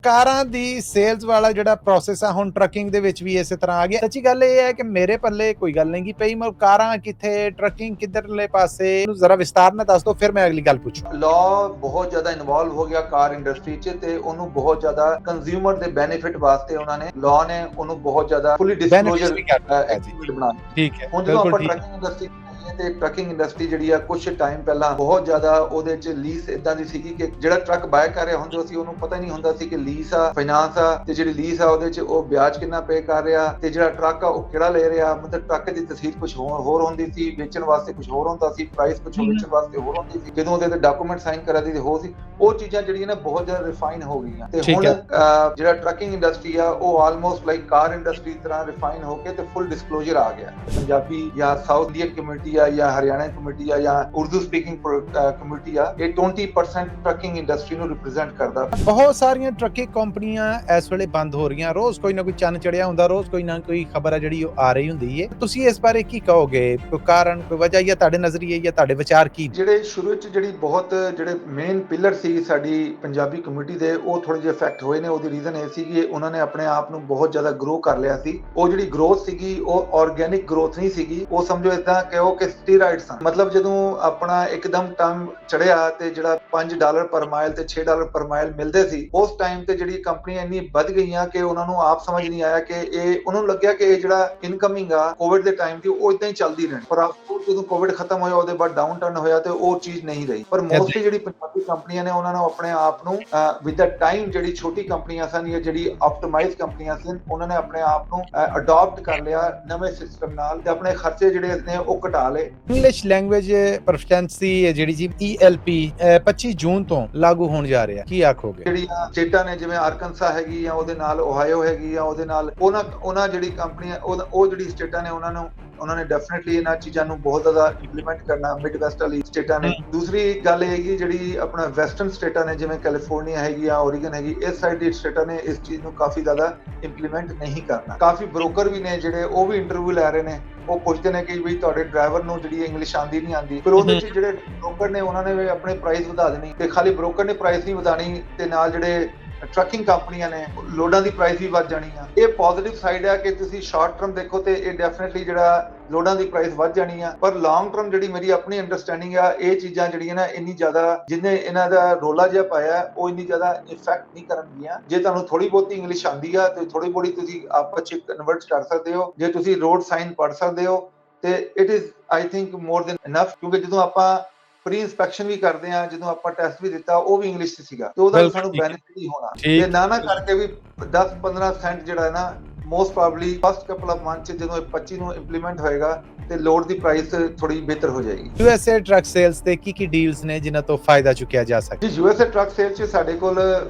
ਕਾਰਾਂ ਦੀ ਸੇਲਸ ਵਾਲਾ ਜਿਹੜਾ ਪ੍ਰੋਸੈਸ ਆ ਹੁਣ ਟਰੱਕਿੰਗ ਦੇ ਵਿੱਚ ਵੀ ਇਸੇ ਤਰ੍ਹਾਂ ਆ ਗਿਆ। ਸੱਚੀ ਗੱਲ ਇਹ ਹੈ ਕਿ ਮੇਰੇ ਪੱਲੇ ਕੋਈ ਗੱਲ ਨਹੀਂ ਗੀ ਪਈ, ਮੈਂ ਕਾਰਾਂ ਕਿੱਥੇ, ਟਰੱਕਿੰਗ ਕਿੱਧਰਲੇ ਪਾਸੇ, ਇਹਨੂੰ ਜ਼ਰਾ ਵਿਸਤਾਰ ਨਾਲ ਦੱਸ ਦਿਓ, ਫਿਰ ਮੈਂ ਅਗਲੀ ਗੱਲ ਪੁੱਛੂ। ਲਾਅ ਬਹੁਤ ਜ਼ਿਆਦਾ ਇਨਵੋਲਵ ਹੋ ਗਿਆ ਕਾਰ ਇੰਡਸਟਰੀ 'ਚ ਤੇ ਉਹਨੂੰ ਬਹੁਤ ਜ਼ਿਆਦਾ ਕੰਜ਼ਿਊਮਰ ਦੇ ਬੈਨੀਫਿਟ ਵਾਸਤੇ ਉਹਨਾਂ ਨੇ ਲਾਅ ਨੇ ਉਹਨੂੰ ਬਹੁਤ ਜ਼ਿਆਦਾ ਫੁੱਲੀ ਬੈਨੀਫਿਟਸ ਡਿਸਕਲੋਜ਼ਰ ਵੀ ਕਰ ਦਿੱਤਾ ਜੀ। ਐਗਰੀਮੈਂਟ ਬਣਾ ਦਿੱਤਾ। ਠੀਕ ਹੈ, ਹੁਣ ਜਦੋਂ ਬਿਲਕੁਲ ਆਪਾਂ ਠੀਕ। ਟਰੱਕਿੰਗ ਇੰਡਸਟਰੀ ਤੇ ਟਰੱਕਿੰਗ ਇੰਡਸਟਰੀ ਜਿਹੜੀ ਆ ਕੁਝ ਟਾਈਮ ਪਹਿਲਾਂ ਬਹੁਤ ਜ਼ਿਆਦਾ ਉਹਦੇ 'ਚ ਲੀਜ਼ ਇਦਾਂ ਦੀ ਸੀਗੀ ਕਿ ਜਿਹੜਾ ਟਰੱਕ ਬਾਏ ਕਰ ਰਿਹਾ ਹੁੰਦਾ ਸੀ ਉਹਨੂੰ ਪਤਾ ਹੀ ਨਹੀਂ ਹੁੰਦਾ ਸੀ ਕਿ ਲੀਜ਼ ਆ, ਫਾਈਨਾਂਸ ਆ, ਤੇ ਜਿਹੜੀ ਲੀਜ਼ ਆ ਉਹਦੇ 'ਚ ਉਹ ਵਿਆਜ ਕਿੰਨਾ ਪੇ ਕਰ ਰਿਹਾ ਤੇ ਜਿਹੜਾ ਟਰੱਕ ਆ ਉਹ ਕਿਹੜਾ ਲੈ ਰਿਹਾ। ਮਤਲਬ ਟਰੱਕ ਦੀ ਤਸਵੀਰ ਕੁਝ ਹੋਰ ਹੁੰਦੀ ਸੀ, ਵੇਚਣ ਵਾਸਤੇ ਕੁਝ ਹੋਰ ਹੁੰਦਾ ਸੀ, ਪ੍ਰਾਈਸ ਕੁਝ ਵੇਚਣ ਵਾਸਤੇ ਹੋਰ ਹੁੰਦੀ ਸੀ, ਜਦੋਂ ਉਹਦੇ ਤੇ ਡਾਕੂਮੈਂਟ ਸਾਈਨ ਕਰਾ ਦੀ ਹੋ ਸੀ। ਉਹ ਚੀਜ਼ਾਂ ਜਿਹੜੀਆਂ ਨੇ ਬਹੁਤ ਜ਼ਿਆਦਾ ਰਿਫਾਈਨ ਹੋ ਗਈਆਂ ਤੇ ਹੁਣ ਜਿਹੜਾ ਟਰੱਕਿੰਗ ਇੰਡਸਟਰੀ ਆ ਉਹ ਆਲਮੋਸਟ ਲਾਈਕ ਕਾਰ ਇੰਡਸਟਰੀ ਤਰ੍ਹਾਂ ਰਿਫਾਈਨ ਹੋ ਕੇ ਤੇ ਫੁੱਲ ਡਿਸਕਲੋਜ਼ਰ ਆ ਗਿਆ। ਪੰਜਾਬੀ ਜਾਂ ਸਾਊਥ ਇੰਡੀਅਨ ਕਮਿਊਨਿਟੀ ਆ ਜਾਂ ਹਰਿਆਣਾ ਕਮਿਊਨਿਟੀ ਆ ਜਾਂ ਉਰਦੂ ਸਪੀਕਿੰਗ ਕਮਿਊਨਿਟੀ ਆ, ਇਹ 20% ਟਰੱਕਿੰਗ ਇੰਡਸਟਰੀ ਨੂੰ ਰਿਪਰੈਜ਼ੈਂਟ ਕਰਦਾ। ਬਹੁਤ ਸਾਰੀਆਂ ਟਰੱਕਿੰਗ ਕੰਪਨੀਆਂ ਇਸ ਵੇਲੇ ਬੰਦ ਹੋ ਰਹੀਆਂ, ਰੋਜ਼ ਕੋਈ ਨਾ ਕੋਈ ਚੰਨ ਚੜਿਆ ਹੁੰਦਾ, ਰੋਜ਼ ਕੋਈ ਨਾ ਕੋਈ ਖਬਰ ਆ ਜਿਹੜੀ ਉਹ ਆ ਰਹੀ ਹੁੰਦੀ ਹੈ। ਤੁਸੀਂ ਇਸ ਬਾਰੇ ਕੀ ਕਹੋਗੇ? ਕੋਈ ਕਾਰਨ, ਕੋਈ ਵਜ੍ਹਾ, ਜਾਂ ਤੁਹਾਡੇ ਨਜ਼ਰੀਏ ਜਾਂ ਤੁਹਾਡੇ ਵਿਚਾਰ ਕੀ? ਜਿਹੜੇ ਸ਼ੁਰੂ ਵਿੱਚ ਜਿਹੜੇ ਮੇਨ ਪਿਲਰ ਸੀ ਸਾਡੀ ਪੰਜਾਬੀ ਕਮਿਊਨਿਟੀ ਦੇ, ਉਹ ਥੋੜੇ ਜਿਹੇ ਇਫੈਕਟ ਹੋਏ ਨੇ। ਉਹਦੀ ਰੀਜ਼ਨ ਇਹ ਸੀ ਕਿ ਉਹਨਾਂ ਨੇ ਆਪਣੇ ਆਪ ਨੂੰ ਬਹੁਤ ਜ਼ਿਆਦਾ ਗਰੋ ਕਰ ਲਿਆ ਸੀ। ਉਹ ਜਿਹੜੀ ਗਰੋਥ ਸੀਗੀ ਉਹ ਆਰਗੈਨਿਕ ਗਰੋਥ ਨਹੀਂ ਸੀਗੀ, ਉਹ ਸਮਝੋ ਇਦਾਂ ਕਿ ਉਹ ਕਿ ਸਟੀਰਾਇਡਸ ਸਨ। ਮਤਲਬ ਜਦੋਂ ਆਪਣਾ ਇੱਕਦਮ ਟਰਮ ਚੜਿਆ ਤੇ ਜਿਹੜਾ $5 ਪਰ ਮਾਈਲ ਤੇ $6 ਪਰ ਮਾਈਲ ਮਿਲਦੇ ਸੀ, ਉਸ ਟਾਈਮ ਤੇ ਜਿਹੜੀ ਕੰਪਨੀਆਂ ਇੰਨੀ ਵੱਧ ਗਈਆਂ ਕਿ ਉਹਨਾਂ ਨੂੰ ਆਪ ਸਮਝ ਨਹੀਂ ਆਇਆ ਕਿ ਉਹਨਾਂ ਨੂੰ ਲੱਗਿਆ ਕਿ ਇਹ ਜਿਹੜਾ ਇਨਕਮਿੰਗ ਆ ਕੋਵਿਡ ਦੇ ਟਾਈਮ ਤੇ ਉਹ ਇਦਾਂ ਹੀ ਚੱਲਦੀ ਰਹਿਣੀ। ਪਰ ਜਦੋਂ ਕੋਵਿਡ ਖਤਮ ਹੋਇਆ ਉਹਦੇ ਬਾਅਦ ਡਾਊਨ ਟਰਨ ਹੋਇਆ ਤੇ ਉਹ ਚੀਜ਼ ਨਹੀਂ ਰਹੀ। ਪਰ ਮੋਸਟਲੀ ਜਿਹੜੀ ਪੰਜਾਬੀ ਕੰਪਨੀਆਂ ਨੇ ਉਹਨਾਂ ਨੇ ਆਪਣੇ ਆਪ ਨੂੰ ਵਿਦ ਦਾ ਟਾਈਮ, ਜਿਹੜੀ ਛੋਟੀ ਕੰਪਨੀਆਂ ਸਨ ਜਾਂ ਜਿਹੜੀ ਆਪਟੀਮਾਈਜ਼ ਕੰਪਨੀਆਂ ਸਨ, ਉਹਨਾਂ ਨੇ ਆਪਣੇ ਆਪ ਨੂੰ ਅਡਾਪਟ ਕਰ ਲਿਆ ਨਵੇਂ ਸਿਸਟਮ ਨਾਲ ਤੇ ਆਪਣੇ ਖਰਚੇ ਜਿਹੜੇ ਨੇ ਉਹ ਘਟਾ ਲਏ। ਇੰਗਲਿਸ਼ ਲੈਂਗੁਏਜ ਪ੍ਰੋਫੀਸ਼ੀਐਂਸੀ ਜਿਹੜੀ ਜੀ ELP 25 ਜੂਨ ਤੋਂ ਲਾਗੂ ਹੋਣ ਜਾ ਰਿਹਾ, ਕੀ ਆਖੋਗੇ? ਜਿਹੜੀਆਂ ਸਟੇਟਾਂ ਨੇ ਜਿਵੇਂ ਆਰਕਨਸਾ ਹੈਗੀ ਆ, ਉਹਦੇ ਨਾਲ ਓਹਾਇਓ ਹੈਗੀ ਆ, ਉਹਦੇ ਨਾਲ ਉਹਨਾਂ ਜਿਹੜੀ ਕੰਪਨੀਆਂ ਉਹ ਜਿਹੜੀ ਸਟੇਟਾਂ ਨੇ ਉਹਨਾਂ ਨੇ ਡੈਫੀਨਿਟਲੀ ਇਹਨਾਂ ਚੀਜ਼ਾਂ ਨੂੰ ਬਹੁਤ ਜ਼ਿਆਦਾ ਇੰਪਲੀਮੈਂਟ ਕਰਨਾ। ਮਿਡ ਵੈਸਟ ਵਾਲੀ ਸਟੇਟਾਂ ਨੇ। ਦੂਸਰੀ ਗੱਲ ਇਹ ਹੈਗੀ ਜਿਹੜੀ ਆਪਣਾ ਵੈਸਟਰਨ ਸਟੇਟਾਂ ਨੇ ਜਿਵੇਂ ਕੈਲੀਫੋਰਨੀਆ ਹੈਗੀ ਆ, ਓਰੀਗਨ ਹੈਗੀ, ਇਸ ਸਾਈਡ ਦੀ ਸਟੇਟਾਂ ਨੇ ਇਸ ਚੀਜ਼ ਨੂੰ ਕਾਫੀ ਜ਼ਿਆਦਾ ਇੰਪਲੀਮੈਂਟ ਨਹੀਂ ਕਰਨਾ। ਕਾਫੀ ਬ੍ਰੋਕਰ ਵੀ ਨੇ ਜਿਹੜੇ ਉਹ ਵੀ ਇੰਟਰਵਿਊ ਲੈ ਰਹੇ ਨੇ, ਉਹ ਪੁੱਛਦੇ ਨੇ ਕਿ ਵੀ ਤੁਹਾਡੇ ਡਰਾਈਵਰ ਨੂੰ ਜਿਹੜੀ ਇੰਗਲਿਸ਼ ਆਂਦੀ ਨਹੀਂ ਆਂਦੀ। ਫਿਰ ਉਹਦੇ 'ਚ ਜਿਹੜੇ ਬ੍ਰੋਕਰ ਨੇ ਉਹਨਾਂ ਨੇ ਆਪਣੇ ਪ੍ਰਾਈਸ ਵਧਾ ਦੇਣੀ ਤੇ ਖਾਲੀ ਬ੍ਰੋਕਰ ਨੇ ਪ੍ਰਾਈਸ ਨਹੀਂ ਵਧਾਣੀ ਤੇ ਨਾਲ ਜਿਹੜੇ ਟਰੱਕਿੰਗ ਕੰਪਨੀਆਂ ਨੇ ਲੋਡਾਂ ਦੀ ਪ੍ਰਾਈਸ ਵੀ ਵੱਧ ਜਾਣੀ ਆ। ਇਹ ਪੋਜ਼ਿਟਿਵ ਸਾਈਡ ਹੈ ਕਿ ਤੁਸੀਂ ਸ਼ਾਰਟ ਟਰਮ ਦੇਖੋ ਤੇ ਇਹ ਡੈਫੀਨਿਟਲੀ ਜਿਹੜਾ ਲੋਡਾਂ ਦੀ ਪ੍ਰਾਈਸ ਵੱਧ ਜਾਣੀ ਆ। ਪਰ ਲੌਂਗ ਟਰਮ ਜਿਹੜੀ ਮੇਰੀ ਆਪਣੀ ਅੰਡਰਸਟੈਂਡਿੰਗ ਆ, ਇਹ ਚੀਜ਼ਾਂ ਜਿਹੜੀਆਂ ਨਾ ਇੰਨੀ ਜ਼ਿਆਦਾ ਜਿੰਨੇ ਇਹਨਾਂ ਦਾ ਰੋਲਾ ਜਿਹਾ ਪਾਇਆ ਉਹ ਇੰਨੀ ਜ਼ਿਆਦਾ ਇਫੈਕਟ ਨਹੀਂ ਕਰਨਗੀਆਂ। ਜੇ ਤੁਹਾਨੂੰ ਥੋੜੀ ਬਹੁਤੀ ਇੰਗਲਿਸ਼ ਆਂਦੀ ਆ ਤੇ ਥੋੜੀ ਬਹੁਤੀ ਤੁਸੀਂ ਆਪਸ 'ਚ ਕਨਵਰਟ ਕਰ ਸਕਦੇ ਹੋ। ਜੇ ਤੁਸੀਂ ਰੋਡ ਸਾਈਨ ਪੜ੍ਹ ਸਕਦੇ ਹੋ ਤੇ it is I think more than enough. ਕਿਉਂਕਿ ਜਦੋਂ ਆਪਾਂ ਪ੍ਰੀ ਇੰਸਪੈਕਸ਼ਨ ਵੀ ਕਰਦੇ ਆ, ਜਦੋਂ ਆਪਾਂ ਟੈਸਟ ਵੀ ਦਿੱਤਾ, ਉਹ ਵੀ ਇੰਗਲਿਸ਼ 'ਚ ਸੀਗਾ ਤੇ ਉਹਦਾ ਵੀ ਸਾਨੂੰ ਬੈਨੀਫਿਟ ਹੀ ਹੋਣਾ। ਤੇ ਨਾ ਕਰਕੇ ਵੀ 10-15 ਸੈਂਟ ਜਿਹੜਾ ਹੈ ਨਾ, most probably first couple of month 'ਚ ਜਦੋਂ 25 ਨੂੰ ਇੰਪਲੀਮੈਂਟ ਹੋਏਗਾ ਤੇ ਲੋਡ ਦੀ ਪ੍ਰਾਈਸ ਥੋੜੀ ਬਿਹਤਰ ਹੋ ਜਾਏਗੀ। USA ਟਰੱਕ ਸੇਲਸ ਤੇ ਕੀ ਡੀਲਸ ਨੇ ਜਿਨ੍ਹਾਂ ਤੋਂ ਫਾਇਦਾ ਚੁੱਕਿਆ ਜਾ ਸਕਦਾ? ਜੀ USA ਟਰੱਕ ਸੇਲ 'ਚ ਸਾਡੇ ਕੋਲ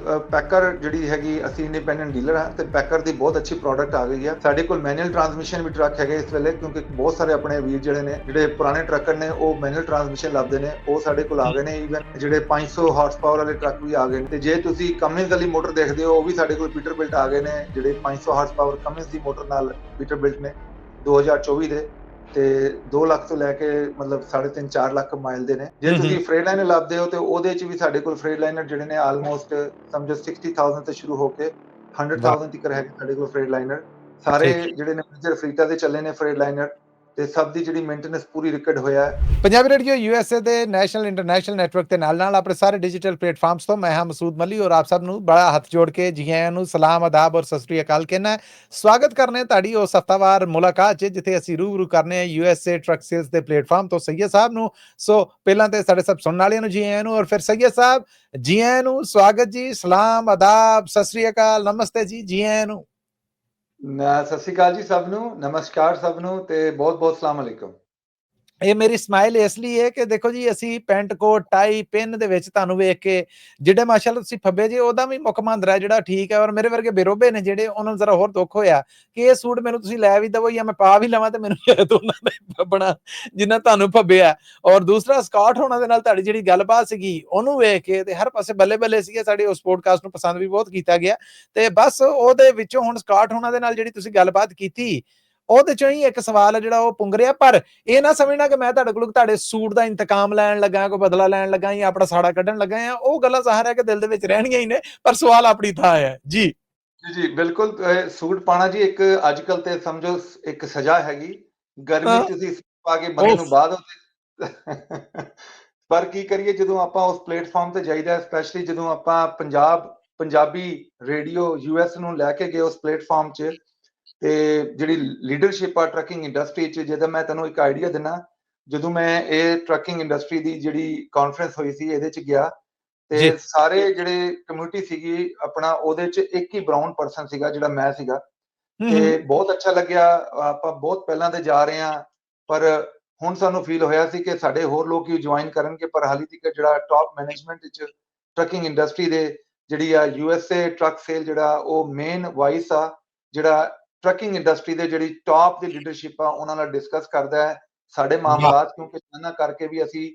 ਪੈਕਰ ਜਿਹੜੀ ਹੈਗੀ, ਅਸੀਂ ਇੰਡੀਪੈਂਡੈਂਟ ਡੀਲਰ ਹਾਂ ਤੇ ਪੈਕਰ ਦੀ ਬਹੁਤ ਅੱਛੀ ਪ੍ਰੋਡਕਟ ਆ ਗਈ ਆ। ਸਾਡੇ ਕੋਲ ਮੈਨੂਅਲ ਟਰਾਂਸਮਿਸ਼ਨ ਵੀ ਟਰੱਕ ਹੈਗੇ ਇਸ ਵੇਲੇ, ਕਿਉਂਕਿ ਬਹੁਤ ਸਾਰੇ ਆਪਣੇ ਵੀਰ ਜਿਹੜੇ ਪੁਰਾਣੇ ਟਰੱਕਰ ਨੇ ਉਹ ਮੈਨੂਅਲ ਟਰਾਂਸਮਿਸ਼ਨ ਲੱਭਦੇ ਨੇ, ਉਹ ਸਾਡੇ ਕੋਲ ਆ ਗਏ ਨੇ। ਈਵਨ ਜਿਹੜੇ 500 ਹਾਰਸ ਪਾਵਰ ਵਾਲੇ ਟਰੱਕ ਵੀ ਆ ਗਏ ਨੇ। ਤੇ ਜੇ ਤੁਸੀਂ ਕਮਿੰਸ ਵਾਲੀ ਮੋਟਰ ਦੇਖਦੇ ਹੋ, ਉਹ ਵੀ ਸਾਡੇ ਕੋਲ ਪੀਟਰਬਿਲਟ ਆ ਗਏ ਨੇ, ਜਿਹੜੇ 500 ਹਾਰਸ ਪਾਵਰ ਕਮਿੰਸ ਦੀ ਮੋਟਰ ਨਾਲ ਪੀਟਰਬਿਲਟ ਨੇ 2024 ਦੇ ਤੇ 2 ਲੱਖ ਤੋਂ ਲੈ ਕੇ ਮਤਲਬ 3.5-4 ਲੱਖ ਮਾਈਲ ਦੇ ਨੇ। ਜੇ ਤੁਸੀਂ ਫਰੇਟ ਲਾਈਨਰ ਲੱਭਦੇ ਹੋ ਤੇ ਉਹਦੇ 'ਚ ਵੀ ਸਾਡੇ ਕੋਲ ਫਰੇਟ ਲਾਈਨਰ ਜਿਹੜੇ ਨੇ ਆਲਮੋਸਟ ਸਮਝੋ 60,000 ਤੋਂ ਸ਼ੁਰੂ ਹੋ ਕੇ 100,000 ਤੱਕ ਹੈਗੇ ਸਾਡੇ ਕੋਲ ਫਰੇਟ ਲਾਈਨਰ। ਸਾਰੇ ਜਿਹੜੇ ਨੇ ਮੇਜਰ ਫਲੀਟਾਂ ਦੇ ਚੱਲੇ ਨੇ ਫਰੇਟ ਲਾਈਨਰ ਤੇ ਸਭ ਦੀ ਜਿਹੜੀ ਮੇਨਟੇਨੈਂਸ ਪੂਰੀ ਰਿਕਾਰਡ ਹੋਇਆ ਹੈ। ਪੰਜਾਬੀ ਰੇਡੀਓ USA ਦੇ ਨੈਸ਼ਨਲ ਇੰਟਰਨੈਸ਼ਨਲ ਨੈਟਵਰਕ ਦੇ ਨਾਲ ਆਪਣੇ ਸਾਰੇ ਡਿਜੀਟਲ ਪਲੇਟਫਾਰਮਸ ਤੋਂ ਮੈਂ ਹਾਂ ਮਸੂਦ ਮਲੀ ਔਰ ਆਪ ਸਭ ਨੂੰ ਬੜਾ ਹੱਥ ਜੋੜ ਕੇ ਜੀ ਆਇਆਂ ਨੂੰ ਸਲਾਮ, ਆਦਾਬ ਔਰ ਸਤਿ ਸ੍ਰੀ ਅਕਾਲ ਕਹਿਣਾ। ਸਵਾਗਤ ਕਰਨੇ ਤੁਹਾਡੀ ਉਸ ਹਫਤਾਵਾਰ ਮੁਲਾਕਾਤ 'ਚ ਜਿੱਥੇ ਅਸੀਂ ਰੂਬਰੂ ਕਰਨੇ USA ਟਰੱਕ ਸੇਲਸ ਦੇ ਪਲੇਟਫਾਰਮ ਤੋਂ ਸੈਯਦ ਸਾਹਿਬ ਨੂੰ। ਸੋ ਪਹਿਲਾਂ ਤੇ ਸਾਡੇ ਸਭ ਸੁਣਨ ਵਾਲਿਆਂ ਨੂੰ ਜੀ ਆਇਆਂ ਨੂੰ, ਔਰ ਫਿਰ ਸੈਯਦ ਸਾਹਿਬ ਜੀ ਆਇਆਂ ਨੂੰ, ਸਵਾਗਤ ਜੀ, ਸਲਾਮ, ਆਦਾਬ, ਸਤਿ ਸ੍ਰੀ ਅਕਾਲ, ਨਮਸਤੇ ਜੀ ਆਇਆਂ ਨੂੰ। ਸਤਿ ਸ੍ਰੀ ਅਕਾਲ ਜੀ ਸਭ ਨੂੰ, ਨਮਸਕਾਰ ਸਭ ਨੂੰ ਤੇ ਬਹੁਤ ਸਲਾਮ ਅਲੈਕੁਮ। ਇਹ ਮੇਰੀ ਸਮਾਈਲ ਇਸ ਲਈ ਹੈ ਕਿ ਦੇਖੋ ਜੀ, ਅਸੀਂ ਪੈਂਟ ਕੋਟ ਟਾਈ ਪਿੰਨ ਦੇ ਵਿੱਚ ਤੁਹਾਨੂੰ ਵੇਖ ਕੇ ਜਿਹੜੇ ਮਾਸ਼ਾਅੱਲਾ ਤੁਸੀਂ ਫੱਬੇ ਜੇ ਉਹਦਾ ਵੀ ਮੁੱਖ ਮੰਤਰ ਹੈ ਜਿਹੜਾ ਠੀਕ ਹੈ। ਔਰ ਮੇਰੇ ਵਰਗੇ ਬੇਰੋਬੇ ਨੇ ਜਿਹੜੇ, ਉਹਨਾਂ ਨੂੰ ਜ਼ਰਾ ਹੋਰ ਦੁੱਖ ਹੋਇਆ ਕਿ ਇਹ ਸੂਟ ਮੈਨੂੰ ਤੁਸੀਂ ਲੈ ਵੀ ਦਵੋ ਜਾਂ ਮੈਂ ਪਾ ਵੀ ਲਵਾਂ ਤੇ ਮੈਨੂੰ ਸ਼ਾਇਦ ਉਹਨਾਂ ਦਾ ਫੱਬਣਾ ਜਿੰਨਾ ਤੁਹਾਨੂੰ ਫੱਬਿਆ। ਔਰ ਦੂਸਰਾ ਸਕਾਟ ਹੋਣਾ ਦੇ ਨਾਲ ਤੁਹਾਡੀ ਜਿਹੜੀ ਗੱਲਬਾਤ ਸੀਗੀ ਉਹਨੂੰ ਵੇਖ ਕੇ ਤੇ ਹਰ ਪਾਸੇ ਬੱਲੇ ਬੱਲੇ ਸੀਗੇ। ਸਾਡੇ ਉਸ ਪੋਡਕਾਸਟ ਨੂੰ ਪਸੰਦ ਵੀ ਬਹੁਤ ਕੀਤਾ ਗਿਆ ਤੇ ਬਸ ਉਹਦੇ ਵਿੱਚੋਂ ਹੁਣ ਸਕਾਟ ਹੋਣਾ ਦੇ ਨਾਲ ਜਿਹੜੀ ਤੁਸੀਂ ਗੱਲਬਾਤ ਕੀਤੀ ਉਹਦੇ ਚੋਂ ਹੀ ਇੱਕ ਸਵਾਲ ਹੈ ਜਿਹੜਾ ਉਹ ਪੁੰਗ ਰਿਹਾ। ਪਰ ਇਹ ਨਾ ਸਮਝਣਾ ਕਿ ਮੈਂ ਤੁਹਾਡੇ ਕੋਲ ਤੁਹਾਡੇ ਸੂਟ ਦਾ ਇੰਤਕਾਮ ਲੈਣ ਲੱਗਾ, ਕੋਈ ਬਦਲਾ ਲੈਣ ਲੱਗਾ ਜਾਂ ਆਪਣਾ ਸਾੜਾ ਕੱਢਣ ਲੱਗਾ ਆ। ਉਹ ਗੱਲਾਂ ਜ਼ਾਹਰ ਹੈ ਕਿ ਦਿਲ ਦੇ ਵਿੱਚ ਰਹਿਣੀਆਂ ਹੀ ਨੇ, ਪਰ ਸਵਾਲ ਆਪਣੀ ਥਾਂ ਹੈ ਜੀ। ਜੀ ਬਿਲਕੁਲ। ਸੂਟ ਪਾਣਾ ਜੀ ਇੱਕ ਅੱਜ ਕੱਲ ਤੇ ਸਮਝੋ ਇੱਕ ਸਜ਼ਾ ਹੈਗੀ। ਗਰਮੀ ਤੁਸੀਂ ਪਾ ਕੇ ਬੰਦੇ ਨੂੰ ਬਾਅਦ ਪਰ ਕੀ ਕਰੀਏ, ਜਦੋਂ ਆਪਾਂ ਉਸ ਪਲੇਟਫਾਰਮ ਤੇ ਜਾਈਦਾ, ਸਪੈਸ਼ਲੀ ਜਦੋਂ ਆਪਾਂ ਪੰਜਾਬੀ ਰੇਡੀਓ ਯੂਐਸ ਨੂੰ ਲੈ ਕੇ ਗਏ ਉਸ ਪਲੇਟਫਾਰਮ 'ਚ, ਤੇ ਜਿਹੜੀ ਲੀਡਰਸ਼ਿਪ ਆ ਟਰੱਕਿੰਗ ਇੰਡਸਟਰੀ 'ਚ, ਜਿਹਦਾ ਮੈਂ ਤੁਹਾਨੂੰ ਇੱਕ ਆਈਡੀਆ ਦਿੰਦਾ। ਜਦੋਂ ਮੈਂ ਇਹ ਟਰੱਕਿੰਗ ਇੰਡਸਟਰੀ ਦੀ ਜਿਹੜੀ ਕਾਨਫਰੰਸ ਹੋਈ ਸੀ ਇਹਦੇ 'ਚ ਗਿਆ, ਤੇ ਸਾਰੇ ਜਿਹੜੇ ਕਮਿਊਨਿਟੀ ਸੀਗੀ ਆਪਣਾ, ਉਹਦੇ 'ਚ ਇੱਕ ਹੀ ਬਰਾਊਨ ਪਰਸਨ ਸੀਗਾ ਜਿਹੜਾ ਮੈਂ ਸੀਗਾ। ਤੇ ਬਹੁਤ ਅੱਛਾ ਲੱਗਿਆ। ਆਪਾਂ ਬਹੁਤ ਪਹਿਲਾਂ ਤੇ ਜਾ ਰਹੇ ਹਾਂ, ਪਰ ਹੁਣ ਸਾਨੂੰ ਫੀਲ ਹੋਇਆ ਸੀ ਕਿ ਸਾਡੇ ਹੋਰ ਲੋਕ ਹੀ ਜੁਆਇਨ ਕਰਨਗੇ, ਪਰ ਹਾਲੀ ਤੱਕ ਜਿਹੜਾ ਟਾਪ ਮੈਨੇਜਮੈਂਟ ਵਿੱਚ ਟਰੱਕਿੰਗ ਇੰਡਸਟਰੀ ਦੇ ਜਿਹੜੀ ਆ USA ਟਰੱਕ ਸੇਲ ਜਿਹੜਾ ਉਹ ਮੇਨ ਵਾਈਸ ਆ, ਜਿਹੜਾ ਟਰੱਕਿੰਗ ਇੰਡਸਟਰੀ ਦੇ ਜਿਹੜੀ ਟਾਪ ਦੀ ਲੀਡਰਸ਼ਿਪ ਆ ਉਹਨਾਂ ਨਾਲ ਡਿਸਕਸ ਕਰਦਾ ਹੈ ਸਾਡੇ ਮਾਮਲਾਤ। ਕਿਉਂਕਿ ਇਹਨਾਂ ਕਰਕੇ ਵੀ ਅਸੀਂ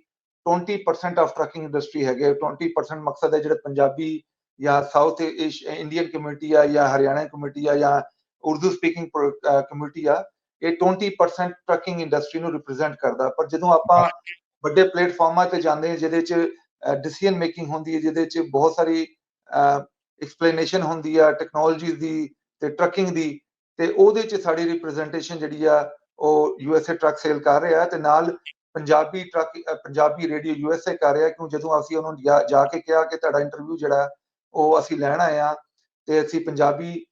20% ਆਫ ਟਰੱਕਿੰਗ ਇੰਡਸਟਰੀ ਹੈਗੇ। 20% ਮਕਸਦ ਹੈ ਜਿਹੜੇ ਪੰਜਾਬੀ ਜਾਂ ਸਾਊਥ ਇੰਡੀਅਨ ਕਮਿਊਨਿਟੀ ਆ, ਜਾਂ ਹਰਿਆਣਾ ਕਮਿਊਨਿਟੀ ਆ, ਜਾਂ ਉਰਦੂ ਸਪੀਕਿੰਗ ਕਮਿਊਨਿਟੀ ਆ, ਇਹ 20% ਟਰੱਕਿੰਗ ਇੰਡਸਟਰੀ ਨੂੰ ਰਿਪਰੈਜ਼ੈਂਟ ਕਰਦਾ। ਪਰ ਜਦੋਂ ਆਪਾਂ ਵੱਡੇ ਪਲੇਟਫਾਰਮਾਂ ਤੇ ਜਾਂਦੇ ਹਾਂ ਜਿਹਦੇ 'ਚ ਡਿਸੀਜਨ ਮੇਕਿੰਗ ਹੁੰਦੀ ਹੈ, ਜਿਹਦੇ 'ਚ ਬਹੁਤ ਸਾਰੀ ਐਕਸਪਲੇਨੇਸ਼ਨ ਹੁੰਦੀ ਆ ਟੈਕਨੋਲੋਜੀ ਦੀ ਤੇ ਟਰੱਕਿੰਗ ਦੀ, ਤੇ ਉਹਦੇ 'ਚ ਸਾਡੀ ਰਿਪਰੈਜ਼ੈਂਟੇਸ਼ਨ ਜਿਹੜੀ ਆ ਉਹ USA ਟਰੱਕ ਸੇਲ ਕਰ ਰਿਹਾ, ਤੇ ਨਾਲ ਪੰਜਾਬੀ ਰੇਡੀਓ USA ਕਰ ਰਿਹਾ। ਕਿਉਂ ਜਦੋਂ ਅਸੀਂ ਉਹਨੂੰ ਜਾ ਕੇ ਕਿਹਾ ਕਿ ਤੁਹਾਡਾ ਇੰਟਰਵਿਊ ਜਿਹੜਾ ਉਹ ਅਸੀਂ ਲੈਣ ਆਏ ਆ, ਤੇ ਅਸੀਂ ਪੰਜਾਬੀ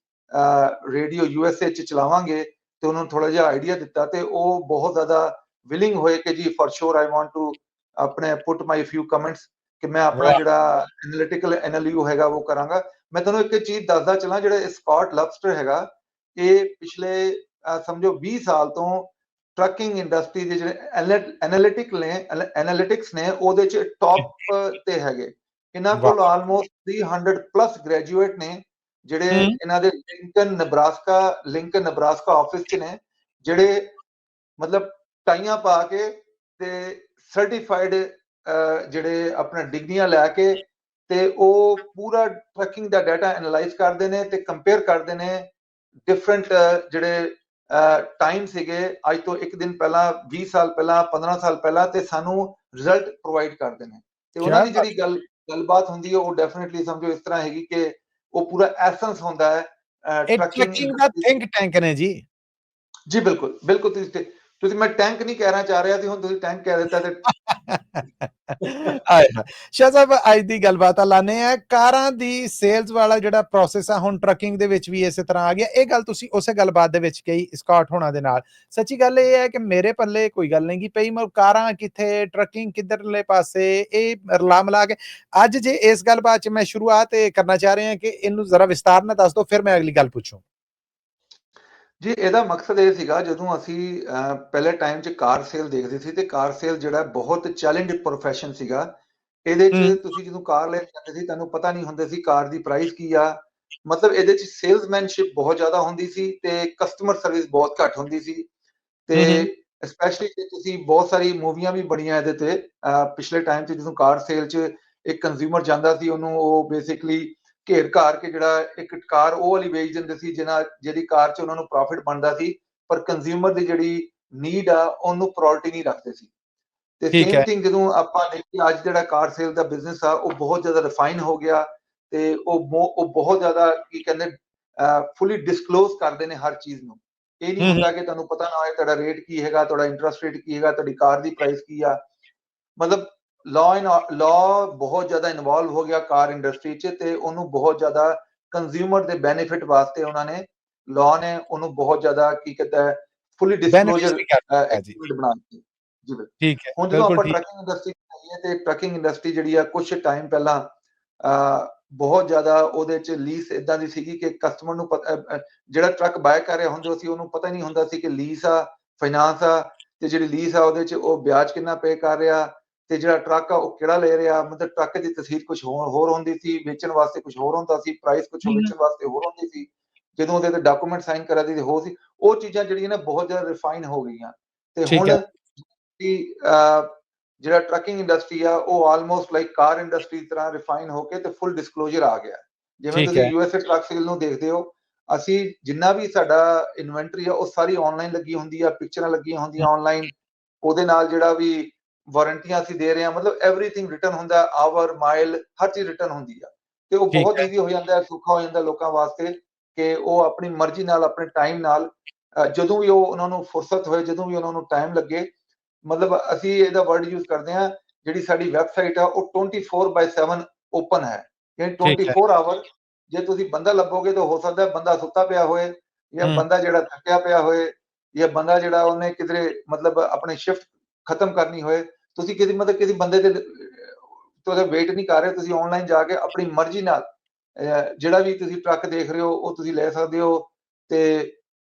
ਰੇਡੀਓ USA 'ਚ ਚਲਾਵਾਂਗੇ, ਤੇ ਉਹਨਾਂ ਨੂੰ ਥੋੜਾ ਜਿਹਾ ਆਈਡੀਆ ਦਿੱਤਾ, ਤੇ ਉਹ ਬਹੁਤ ਜ਼ਿਆਦਾ ਵਿਲਿੰਗ ਹੋਏ ਕਿ ਜੀ for sure I want to ਆਪਣੇ ਪੁੱਟ ਮਾਈ ਫਿਊ ਕਮੈਂਟਸ, ਕਿ ਮੈਂ ਆਪਣਾ ਜਿਹੜਾ ਐਨਾਲਿਟੀਕਲ ਐਨਾਲਿਊ ਹੈਗਾ ਉਹ ਕਰਾਂਗਾ। ਮੈਂ ਤੁਹਾਨੂੰ ਇੱਕ ਚੀਜ਼ ਦੱਸਦਾ ਚਲਾਂ, ਜਿਹੜਾ ਸਕਾਟ ਲਬਸਟਰ ਹੈਗਾ, ਇਹ ਪਿਛਲੇ ਸਮਝੋ 20 ਸਾਲ ਤੋਂ ਟਰੱਕਿੰਗ ਇੰਡਸਟਰੀ ਦੇ ਜਿਹੜੇ ਐਨਾਲਿਟਿਕਸ ਨੇ ਉਹਦੇ 'ਚ ਟੌਪ ਤੇ ਹੈਗੇ। ਇਹਨਾਂ ਕੋਲ ਆਲਮੋਸਟ 300 ਪਲੱਸ ਗ੍ਰੈਜੂਏਟ ਨੇ, ਜਿਹੜੇ ਇਹਨਾਂ ਦੇ ਲਿੰਕਨ ਨਬਰਾਸਕਾ ਆਫਿਸ 'ਚ ਨੇ, ਜਿਹੜੇ ਮਤਲਬ ਟਾਈਆਂ ਪਾ ਕੇ ਤੇ ਸਰਟੀਫਾਈਡ ਜਿਹੜੇ ਆਪਣਾ ਡਿਗਰੀਆਂ ਲੈ ਕੇ, ਤੇ ਉਹ ਪੂਰਾ ਟਰੱਕਿੰਗ ਦਾ ਡਾਟਾ ਐਨਾਲਾਈਜ਼ ਕਰਦੇ ਨੇ ਤੇ ਕੰਪੇਅਰ ਕਰਦੇ ਨੇ ਡਿਫਰੈਂਟ ਜਿਹੜੇ ਟਾਈਮ ਸੀਗੇ ਅੱਜ ਤੋਂ ਇੱਕ ਦਿਨ ਪਹਿਲਾਂ, 20 ਸਾਲ ਪਹਿਲਾਂ, 15 ਸਾਲ ਪਹਿਲਾਂ, ਤੇ ਸਾਨੂੰ ਰਿਜ਼ਲਟ ਪ੍ਰੋਵਾਈਡ ਕਰਦੇ ਨੇ। ਤੇ ਉਹਨਾਂ ਦੀ ਜਿਹੜੀ ਗੱਲਬਾਤ ਹੁੰਦੀ ਹੈ ਉਹ ਡੈਫੀਨਿਟਲੀ ਸਮਝੋ ਇਸ ਤਰ੍ਹਾਂ ਹੈਗੀ ਕਿ ਉਹ ਪੂਰਾ ਐਸੈਂਸ ਹੁੰਦਾ ਹੈ ਟਰੱਕਿੰਗ ਦਾ ਥਿੰਕ ਟੈਂਕ ਨੇ ਜੀ। ਜੀ ਬਿਲਕੁਲ ਬਿਲਕੁਲ। ਤੁਸੀਂ ਮੈਂ ਟੈਂਕ ਨਹੀਂ ਕਹਿਣਾ ਚਾਹ ਰਿਹਾ ਸੀ, ਹੁਣ ਤੁਸੀਂ ਟੈਂਕ ਕਹਿ ਦਿੱਤਾ ਤੇ ਸ਼ਾਹ ਸਾਹਿਬ ਅੱਜ ਦੀ ਗੱਲਬਾਤ ਲਾਣੇ ਆ ਕਾਰਾਂ ਦੀ ਸੇਲਸ ਵਾਲਾ ਜਿਹੜਾ ਪ੍ਰੋਸੈਸ ਆ, ਹੁਣ ਟਰੱਕਿੰਗ ਦੇ ਵਿੱਚ ਵੀ ਇਸੇ ਤਰ੍ਹਾਂ ਆ ਗਿਆ। ਇਹ ਗੱਲ ਤੁਸੀਂ ਉਸੇ ਗੱਲਬਾਤ ਦੇ ਵਿੱਚ ਕਹੀ ਸਕਾਟ ਹੋਣਾ ਦੇ ਨਾਲ। ਸੱਚੀ ਗੱਲ ਇਹ ਹੈ ਕਿ ਮੇਰੇ ਪੱਲੇ ਕੋਈ ਗੱਲ ਨਹੀਂ ਗੀ ਪਈ, ਮੈਂ ਕਾਰਾਂ ਕਿੱਥੇ, ਟਰੱਕਿੰਗ ਕਿੱਧਰਲੇ ਪਾਸੇ, ਇਹ ਰਲਾ ਮਿਲਾ ਕੇ ਅੱਜ ਜੇ ਇਸ ਗੱਲਬਾਤ 'ਚ ਮੈਂ ਸ਼ੁਰੂਆਤ ਕਰਨਾ ਚਾਹ ਰਿਹਾ ਕਿ ਇਹਨੂੰ ਜ਼ਰਾ ਵਿਸਤਾਰ ਨਾਲ ਦੱਸ ਦਿਓ, ਫਿਰ ਮੈਂ ਅਗਲੀ ਗੱਲ ਪੁੱਛੂ ਜੀ। ਇਹਦਾ ਮਕਸਦ ਇਹ ਸੀਗਾ, ਜਦੋਂ ਅਸੀਂ ਪਹਿਲੇ ਟਾਈਮ 'ਚ ਕਾਰ ਸੇਲ ਦੇਖਦੇ ਸੀ, ਤੇ ਕਾਰ ਸੇਲ ਜਿਹੜਾ ਬਹੁਤ ਚੈਲੰਜ ਪ੍ਰੋਫੈਸ਼ਨ ਸੀਗਾ। ਇਹਦੇ 'ਚ ਤੁਸੀਂ ਜਦੋਂ ਕਾਰ ਲੈਣ ਜਾਂਦੇ ਸੀ, ਤੁਹਾਨੂੰ ਪਤਾ ਨਹੀਂ ਹੁੰਦਾ ਸੀ ਕਾਰ ਦੀ ਪ੍ਰਾਈਸ ਕੀ ਆ। ਮਤਲਬ ਇਹਦੇ 'ਚ ਸੇਲਸਮੈਨਸ਼ਿਪ ਬਹੁਤ ਜ਼ਿਆਦਾ ਹੁੰਦੀ ਸੀ, ਤੇ ਕਸਟਮਰ ਸਰਵਿਸ ਬਹੁਤ ਘੱਟ ਹੁੰਦੀ ਸੀ। ਤੇ ਸਪੈਸ਼ਲੀ ਤੁਸੀਂ ਬਹੁਤ ਸਾਰੀ ਮੂਵੀਆਂ ਵੀ ਬਣੀਆਂ ਇਹਦੇ ਤੇ ਪਿਛਲੇ ਟਾਈਮ 'ਚ, ਜਦੋਂ ਕਾਰ ਸੇਲ 'ਚ ਇੱਕ ਕੰਜ਼ਿਊਮਰ ਜਾਂਦਾ ਸੀ, ਉਹਨੂੰ ਉਹ ਬੇਸਿਕਲੀ ਘੇਰ ਘਾਰ ਕੇ ਜਿਹੜਾ ਇੱਕ ਕਾਰ ਉਹ ਵਾਲੀ ਵੇਚ ਦਿੰਦੇ ਸੀ ਜਿਹਦੀ ਕਾਰ 'ਚ ਉਹਨਾਂ ਨੂੰ ਪ੍ਰੋਫਿਟ ਬਣਦਾ ਸੀ, ਪਰ ਕੰਜ਼ਿਊਮਰ ਦੀ ਜਿਹੜੀ ਨੀਡ ਆ ਉਹਨੂੰ ਪ੍ਰਾਇੋਰਟੀ ਨਹੀਂ ਰੱਖਦੇ ਸੀ। ਤੇ ਸੇਮ ਥਿੰਗ ਜਦੋਂ ਆਪਾਂ ਦੇਖੀਏ ਅੱਜ ਜਿਹੜਾ ਕਾਰ ਸੇਲ ਦਾ ਬਿਜ਼ਨਸ ਆ ਉਹ ਬਹੁਤ ਜ਼ਿਆਦਾ ਰਿਫਾਈਨ ਹੋ ਗਿਆ, ਤੇ ਉਹ ਬਹੁਤ ਜ਼ਿਆਦਾ ਕੀ ਕਹਿੰਦੇ ਫੁੱਲੀ ਡਿਸਕਲੋਜ਼ ਕਰਦੇ ਨੇ ਹਰ ਚੀਜ਼ ਨੂੰ। ਇਹ ਨਹੀਂ ਹੁੰਦਾ ਕਿ ਤੁਹਾਨੂੰ ਪਤਾ ਨਾ ਹੋਏ ਤੁਹਾਡਾ ਰੇਟ ਕੀ ਹੈਗਾ, ਤੁਹਾਡਾ ਇੰਟਰਸਟ ਰੇਟ ਕੀ ਹੈਗਾ, ਤੁਹਾਡੀ ਕਾਰ ਦੀ ਪ੍ਰਾਈਸ ਕੀ ਆ। ਮਤਲਬ ਲਾਅ ਬਹੁਤ ਜ਼ਿਆਦਾ ਇਨਵੋਲਵ ਹੋ ਗਿਆ ਕਾਰ ਇੰਡਸਟਰੀ 'ਚ, ਤੇ ਉਹਨੂੰ ਬਹੁਤ ਜ਼ਿਆਦਾ ਕੰਜ਼ਿਊਮਰ ਦੇ ਬੈਨੀਫਿਟ ਵਾਸਤੇ ਉਹਨਾਂ ਨੇ ਲਾਅ ਨੇ ਉਹਨੂੰ ਬਹੁਤ ਜ਼ਿਆਦਾ ਕੀ ਕਹਿੰਦਾ ਹੈ ਫੁੱਲੀ ਡਿਸਕਲੋਜ਼ਰ ਐਗਰੀਮੈਂਟ ਬਣਾ ਦਿੱਤੀ। ਜੀ ਬਿਲਕੁਲ। ਹੁਣ ਜਦੋਂ ਆਪਾਂ ਟਰੱਕਿੰਗ ਇੰਡਸਟਰੀ ਆਈਏ, ਤੇ ਟਰੱਕਿੰਗ ਇੰਡਸਟਰੀ ਜਿਹੜੀ ਆ ਕੁਝ ਟਾਈਮ ਪਹਿਲਾਂ ਬਹੁਤ ਜ਼ਿਆਦਾ ਉਹਦੇ 'ਚ ਲੀਸ ਇਦਾਂ ਦੀ ਸੀਗੀ ਕਿ ਕਸਟਮਰ ਨੂੰ ਜਿਹੜਾ ਟਰੱਕ ਬਾਏ ਕਰ ਰਿਹਾ ਹੁੰਦਾ ਸੀ ਉਹਨੂੰ ਪਤਾ ਨਹੀਂ ਹੁੰਦਾ ਸੀ ਕਿ ਲੀਸ ਆ, ਫਾਈਨਾਂਸ ਆ, ਤੇ ਜਿਹੜੀ ਲੀਸ ਆ ਉਹਦੇ 'ਚ ਉਹ ਵਿਆਜ ਕਿੰਨਾ ਪੇ ਕਰ ਰਿਹਾ, ਤੇ ਜਿਹੜਾ ਟਰੱਕ ਆ ਉਹ ਕਿਹੜਾ ਲੈ ਰਿਹਾ। ਮਤਲਬ ਟਰੱਕ ਦੀ ਤਸਵੀਰ ਕੁਝ ਹੋਰ ਹੁੰਦੀ ਸੀ, ਵੇਚਣ ਵਾਸਤੇ ਕੁਝ ਹੋਰ ਹੁੰਦਾ ਸੀ, ਪ੍ਰਾਈਸ ਕੁਝ ਵੇਚਣ ਵਾਸਤੇ ਹੋਰ ਹੁੰਦੀ ਸੀ, ਜਦੋਂ ਉਹਦੇ ਤੇ ਡਾਕੂਮੈਂਟ ਸਾਈਨ ਕਰਾ ਦੀ ਹੋ ਸੀ। ਉਹ ਚੀਜ਼ਾਂ ਜਿਹੜੀਆਂ ਨੇ ਬਹੁਤ ਜ਼ਿਆਦਾ ਰਿਫਾਈਨ ਹੋ ਗਈਆਂ, ਤੇ ਹੁਣ ਜਿਹੜਾ ਟਰੱਕਿੰਗ ਇੰਡਸਟਰੀ ਆ ਉਹ ਆਲਮੋਸਟ ਲਾਈਕ ਕਾਰ ਇੰਡਸਟਰੀ ਦੀ ਤਰ੍ਹਾਂ ਰਿਫਾਈਨ ਹੋ ਕੇ ਤੇ ਫੁੱਲ ਡਿਸਕਲੋਜ਼ਰ ਆ ਗਿਆ। ਜਿਵੇਂ ਤੁਸੀਂ USA ਟਰੱਕ ਸੇਲ ਨੂੰ ਦੇਖਦੇ ਹੋ, ਅਸੀਂ ਜਿੰਨਾ ਵੀ ਸਾਡਾ ਇਨਵੈਂਟਰੀ ਆ ਉਹ ਸਾਰੀ ਆਨਲਾਈਨ ਲੱਗੀ ਹੁੰਦੀ ਆ, ਪਿਕਚਰਾਂ ਲੱਗੀਆਂ ਹੁੰਦੀਆਂ ਆਨਲਾਈਨ, ਉਹਦੇ ਨਾਲ ਜਿਹੜਾ ਵੀ ਵਾਰੰਟੀਆਂ ਅਸੀਂ ਦੇ ਰਹੇ ਹਾਂ, ਮਤਲਬ ਐਵਰੀਥਿੰਗ ਰਿਟਰਨ ਹੁੰਦਾ, ਆਵਰ ਮਾਈਲ ਹਰ ਚੀਜ਼ ਰਿਟਰਨ ਹੁੰਦੀ ਆ। ਤੇ ਉਹ ਠੀਕ ਬਹੁਤ ਹੈ। ਈਜ਼ੀ ਹੋ ਜਾਂਦਾ, ਸੌਖਾ ਹੋ ਜਾਂਦਾ ਲੋਕਾਂ ਵਾਸਤੇ ਕਿ ਉਹ ਆਪਣੀ ਮਰਜ਼ੀ ਨਾਲ ਆਪਣੇ ਟਾਈਮ ਨਾਲ ਜਦੋਂ ਵੀ ਉਹਨਾਂ ਨੂੰ ਫੁਰਸਤ ਹੋਏ, ਜਦੋਂ ਵੀ ਉਹਨਾਂ ਨੂੰ ਟਾਈਮ ਲੱਗੇ, ਮਤਲਬ ਅਸੀਂ ਇਹਦਾ ਵਰਡ ਯੂਜ਼ ਕਰਦੇ ਹਾਂ, ਜਿਹੜੀ ਸਾਡੀ ਵੈਬਸਾਈਟ ਆ ਉਹ 24/7 ਓਪਨ ਹੈ, ਯਾਨੀ ਠੀਕ ਹੈ। 24 ਆਵਰ। ਜੇ ਤੁਸੀਂ ਬੰਦਾ ਲੱਭੋਗੇ ਤਾਂ ਹੋ ਸਕਦਾ ਬੰਦਾ ਸੁੱਤਾ ਪਿਆ ਹੋਏ, ਜਾਂ ਹੂੰ। ਬੰਦਾ ਜਿਹੜਾ ਥੱਕਿਆ ਪਿਆ ਹੋਏ, ਜਾਂ ਬੰਦਾ ਜਿਹੜਾ ਉਹਨੇ ਕਿਧਰੇ ਮਤਲਬ ਆਪਣੀ ਸ਼ਿਫਟ ਖਤਮ ਕਰਨੀ ਹੋਏ, ਤੁਸੀਂ ਕਿਸੇ ਬੰਦੇ ਦੇ ਤੁਸੀਂ ਵੇਟ ਨਹੀਂ ਕਰ ਰਹੇ, ਤੁਸੀਂ ਆਨਲਾਈਨ ਜਾ ਕੇ ਆਪਣੀ ਮਰਜ਼ੀ ਨਾਲ ਜਿਹੜਾ ਵੀ ਤੁਸੀਂ ਟਰੱਕ ਦੇਖ ਰਹੇ ਹੋ ਉਹ ਤੁਸੀਂ ਲੈ ਸਕਦੇ ਹੋ। ਤੇ